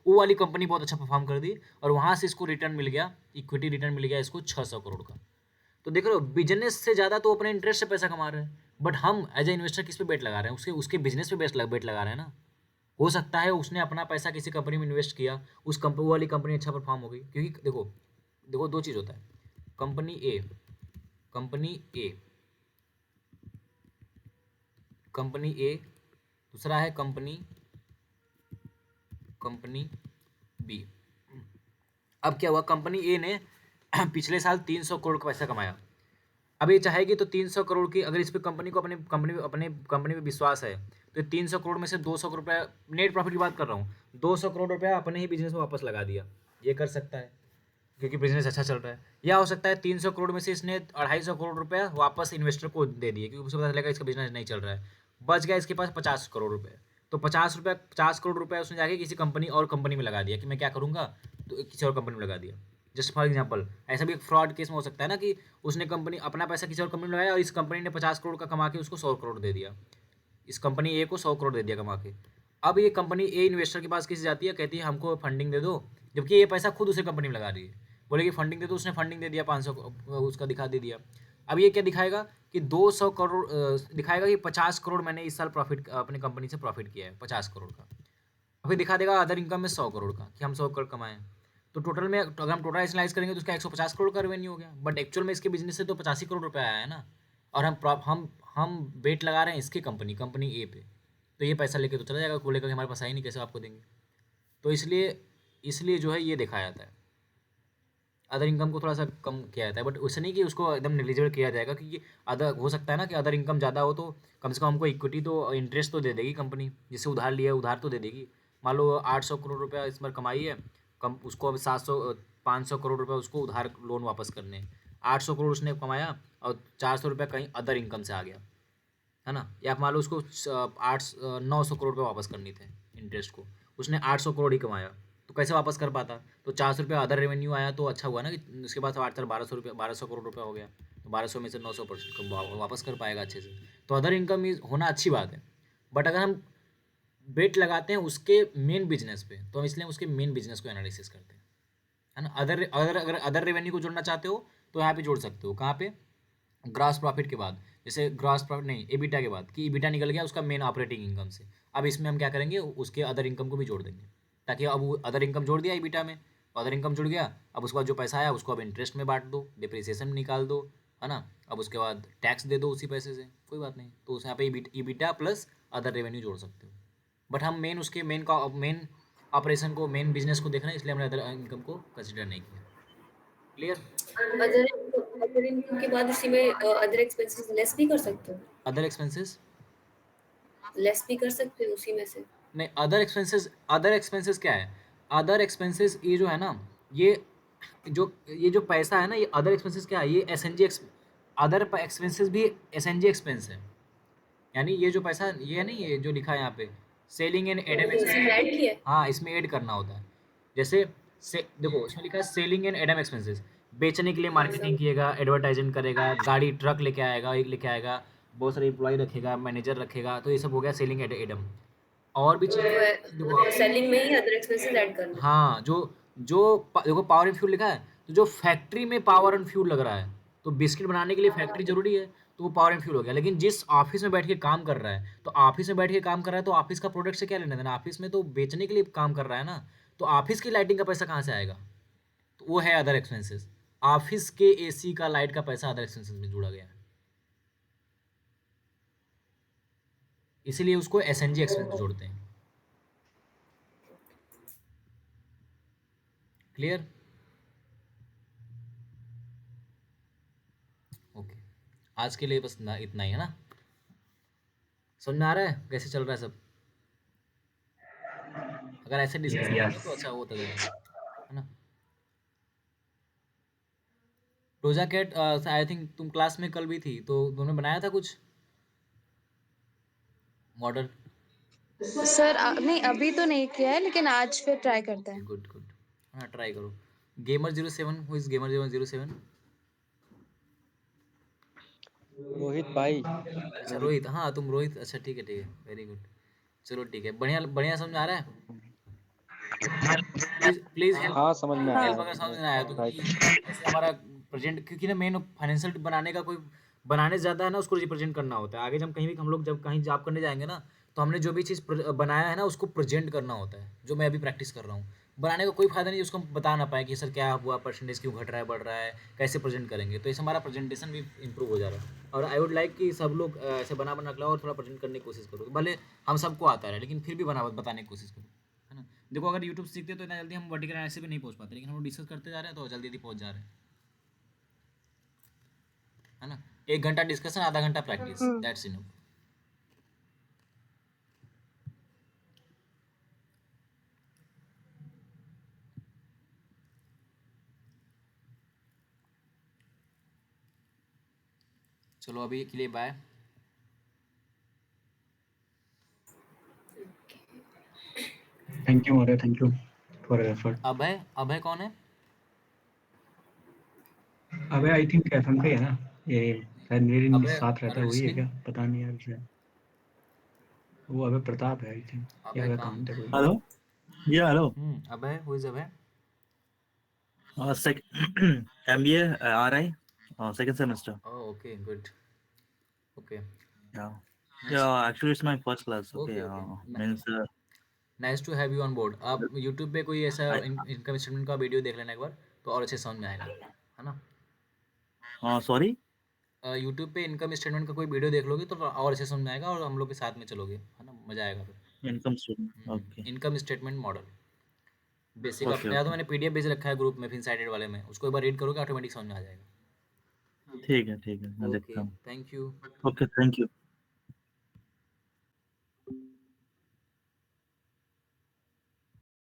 वो वाली कंपनी बहुत अच्छा परफॉर्म कर दी और वहाँ से इसको रिटर्न मिल गया, इक्विटी रिटर्न मिल गया इसको 600 करोड़ का। तो देख रहे हो, बिजनेस से ज़्यादा तो अपने इंटरेस्ट से पैसा कमा रहे हैं, बट हम एज ए इन्वेस्टर किस पे बेट लगा रहे हैं, उसके बिजनेस पे बेट लगा रहे हैं ना। हो सकता है उसने अपना पैसा किसी कंपनी में इन्वेस्ट किया, उस कंपनी वाली कंपनी अच्छा परफॉर्म हो गई, क्योंकि देखो दो चीज़ होता है, कंपनी ए दूसरा है कंपनी बी। अब क्या हुआ, कंपनी ए ने पिछले साल 300 करोड़ का पैसा कमाया। अब ये चाहेगी तो 300 करोड़ की, अगर इस पे कंपनी को अपने कंपनी पे विश्वास है, तो 300 करोड़ में से 200 करोड़ रुपया, नेट प्रॉफिट की बात कर रहा हूँ, 200 करोड़ रुपया अपने ही बिजनेस में वापस लगा दिया। ये कर सकता है क्योंकि बिजनेस अच्छा चल रहा है। या हो सकता है 300 करोड़ में से इसने 250 करोड़ रुपया वापस इन्वेस्टर को दे दिए, क्योंकि उसे पता चलेगा इसका बिजनेस नहीं चल रहा है, बच गया इसके पास 50 करोड़ रुपये। तो 50 करोड़ रुपया उसने जाके किसी और कंपनी में लगा दिया कि मैं क्या करूँगा, तो किसी और कंपनी में लगा दिया। जस्ट फॉर एग्जाम्पल, ऐसा भी एक फ्रॉड केस में हो सकता है ना कि उसने अपना पैसा किसी और कंपनी में लगाया और इस कंपनी ने 50 करोड़ का कमा के उसको 100 करोड़ दे दिया, इस कंपनी ए को 100 करोड़ दे दिया कमा के। अब ये कंपनी ए इन्वेस्टर के पास किसी जाती है, कहती है हमको फंडिंग दे दो, जबकि ये पैसा खुद उसे कंपनी में लगा रही है, बोलेगी फंडिंग दे दो, उसने फंडिंग दे दिया 500 उसका दिखा दे दिया। अब ये क्या दिखाएगा कि 200 करोड़ दिखाएगा कि 50 करोड़ मैंने इस साल प्रॉफिट अपनी कंपनी से प्रॉफिट किया है 50 करोड़ का। फिर दिखा देगा अदर इनकम में 100 करोड़ का कि हम 100 करोड़ कमाए। तो टोटल में अगर हम टोटल एनालाइज करेंगे तो उसका 150 करोड़ का रेवेन्यू हो गया, बट एक्चुअल में इसके बिजनेस से तो 85 करोड़ रुपये आया है ना, और हम वेट लगा रहे हैं इसकी कंपनी ए पे, तो ये पैसा लेके तो चला जाएगा, को लेकर हमारे पास आए नहीं, कैसे आपको देंगे। तो इसलिए जो है ये देखा जाता है, अदर इनकम को थोड़ा सा कम किया जाता है, बट उससे नहीं कि उसको एकदम नेग्लिजिबल किया जाएगा, क्योंकि अदर हो सकता है ना कि अदर इनकम ज़्यादा हो तो कम से कम हमको इक्विटी तो इंटरेस्ट तो दे देगी कंपनी, जिससे उधार लिया है उधार तो दे देगी। मान लो 800 करोड़ रुपया इस बार कमाई है, कम उसको अब 500 करोड़ रुपया उसको उधार लोन वापस करने, 800 करोड़ उसने कमाया और 400 रुपया कहीं अदर इनकम से आ गया, है ना। या मान लो उसको 900 करोड़ रुपये वापस करनी थे इंटरेस्ट को, उसने 800 करोड़ ही कमाया, तो कैसे वापस कर पाता। तो 400 रुपया अदर रेवेन्यू आया तो अच्छा हुआ ना कि उसके पास 1200 करोड़ रुपया हो गया, तो 1200 में से 900% वापस कर पाएगा अच्छे से। तो अदर इनकम होना अच्छी बात है, बट अगर हम बेट लगाते हैं उसके मेन बिजनेस पे, तो हम इसलिए उसके मेन बिजनेस को एनालिसिस करते हैं, है ना। अगर अदर रेवेन्यू को जोड़ना चाहते हो तो यहाँ पे जोड़ सकते हो, कहाँ पे, ग्रॉस प्रॉफिट के बाद, जैसे ग्रॉस प्रॉफिट नहीं, एबिटा के बाद, कि एबिटा निकल गया उसका मेन ऑपरेटिंग इनकम से। अब इसमें हम क्या करेंगे, उसके अदर इनकम को भी जोड़ देंगे, ताकि अब वो अदर इनकम जोड़ दिया एबिटा में, अदर इनकम जुड़ गया, अब उसके बाद जो पैसा आया उसको अब इंटरेस्ट में बांट दो, डिप्रिसिएशन निकाल दो, है ना। अब उसके बाद टैक्स दे दो उसी पैसे से, कोई बात नहीं। तो उस यहाँ पे एबिटा प्लस अदर रेवेन्यू जोड़ सकते हो, बट हम उसके मेन ऑपरेशन को, मेन बिजनेस को देख रहे हैं, इसलिए हमने अदर इनकम को कंसिडर नहीं किया। क्लियर। अदर इनकम के बाद इसी में अदर एक्सपेंसेस लेस भी कर सकते हो, अदर एक्सपेंसेस लेस भी कर सकते हो उसी में से। नहीं, अदर एक्सपेंसेस क्या है, अदर एक्सपेंसेस ये जो है ना, ये जो पैसा है ना, ये अदर एक्सपेंसेस क्या है, ये एसएनजी अदर एक्सपेंसेस भी एसएनजी एक्सपेंस है, यानी ये जो पैसा ये है नहीं, ये जो लिखा है यहाँ पे सेलिंग एंड एडम इसमें ऐड किया है। हाँ, इसमें ऐड करना होता है। जैसे देखो इसमें लिखा है सेलिंग एंड एडम एक्सपेंसेस, बेचने के लिए मार्केटिंग किएगा, एडवर्टाइजिंग करेगा, गाड़ी ट्रक लेके आएगा, बहुत सारे एम्प्लॉय रखेगा, मैनेजर रखेगा, तो ये सब हो गया सेलिंग एंड एडम। और भी चीज़ें सेलिंग में ही अदर एक्सपेंसेस ऐड करना। हाँ, देखो पावर एंड फ्यूल लिखा है, तो जो फैक्ट्री में पावर एंड फ्यूल लग रहा है, तो बिस्किट बनाने के लिए फैक्ट्री जरूरी है, तो वो पावर एंड फ्यूल हो गया। लेकिन जिस ऑफिस में बैठ के काम कर रहा है, तो ऑफिस में बैठ के काम कर रहा है, तो ऑफिस का प्रोडक्ट से क्या लेना देना? ऑफिस में तो बेचने के लिए काम कर रहा है ना, तो ऑफिस की लाइटिंग का पैसा कहाँ से आएगा? तो वो है अदर एक्सपेंसेस। ऑफिस के एसी का, लाइट का पैसा अदर एक्सपेंसेस में जुड़ा गया है, इसीलिए उसको एसएनजी एक्सपेंस जोड़ते हैं। क्लियर? ओके, आज के लिए बस इतना ही है ना। समझ में आ रहा है कैसे चल रहा है सब? अगर ऐसे डिस्कस करेंगे तो अच्छा होता है ना। रोजा कैट, आई थिंक तुम क्लास में कल भी थी, तो तुमने बनाया था कुछ मॉडल? सर नहीं अभी तो नहीं किया है, लेकिन आज फिर ट्राई करते हैं। गुड गुड, हाँ ट्राई करो। Gamer 07, who is gamer 07? Rohit भाई। अच्छा रोहित, हाँ तुम रोहित, अच्छा ठीक है, वेरी गुड। चलो ठीक है, बढ़िया बढ़िया समझ आ रहा है। प्लीज प्लीज हेल्प, हाँ समझ में आ रहा हेल्प है। अगर समझ में आया तो, राइट। कि ऐसे हमारा प्रेजेंट, क्योंकि ना मेन फाइनेंशियल बनाने का कोई बनाने से ज़्यादा है ना, उसको रिप्रेजेंट करना होता है। आगे जब कहीं भी हम लोग जब कहीं जॉब करने जाएंगे ना, तो हमने जो भी चीज़ बनाया है ना, उसको प्रेजेंट करना होता है, जो मैं अभी प्रैक्टिस कर रहा हूँ। बनाने का कोई फ़ायदा नहीं उसको हम बता ना पाए कि सर क्या हुआ, परसेंटेज क्यों घट रहा है, बढ़ रहा है, कैसे प्रेजेंट करेंगे। तो इस हमारा प्रेजेंटेशन भी इंप्रूव हो जा रहा है। और आई वुड लाइक कि सब लोग ऐसे बना बना के लाओ और थोड़ा प्रेजेंट करने की कोशिश करो। भले हम सबको आता है, लेकिन फिर भी बताने की कोशिश करो, है ना। देखो अगर यूट्यूब सीखते तो इतना जल्दी हम वर्टिकल एनालिसिस पे नहीं पहुंच पाते, लेकिन हम डिस्कस करते जा रहे हैं तो जल्दी जल्दी पहुंच जा रहे हैं, है ना। 1 घंटा डिस्कशन, आधा घंटा प्रैक्टिस, दैट्स इनफ। चलो अभी के लिए bye. Thank you Maurya, thank you for effort. Abhay कौन है? अबे आई थिंक एफएम का ही है ना, ये शायद मेरे अभय साथ रहता है, वही है रणस्मिन? क्या, पता नहीं यार शायद। वो अबे प्रताप है आई थिंक, या अभय अबे काम, कांत है कोई। Hello. Yeah, hello. Abhay, who is Abhay? Sec MBA RI, second semester. Oh okay, good, okay, Yeah. Nice, Yeah, actually it's my first class. Okay. Okay okay, Means nice to have you on board. आप YouTube पे कोई ऐसा I income statement का video देख लेना एक बार, तो और अच्छे समझ में आएगा, है ना। sorry. यूट्यूब पे इनकम स्टेटमेंट का कोई वीडियो देख लोगे तो और अच्छे समझ में आएगा, और हम लोग के साथ में चलोगे, है ना, मज़ा आएगा फिर। Income student. Okay. Income statement model basic, Okay. या तो Okay. मैंने पीडीएफ भेज रखा है ग्रुप में फिनसाइडेड वाले में, उसको एक बार रीड करोगे ऑटोमेटिक समझ में आ जाएगा। ठीक है, मैं ओके, देखता हूँ। Thank you. Okay, thank you.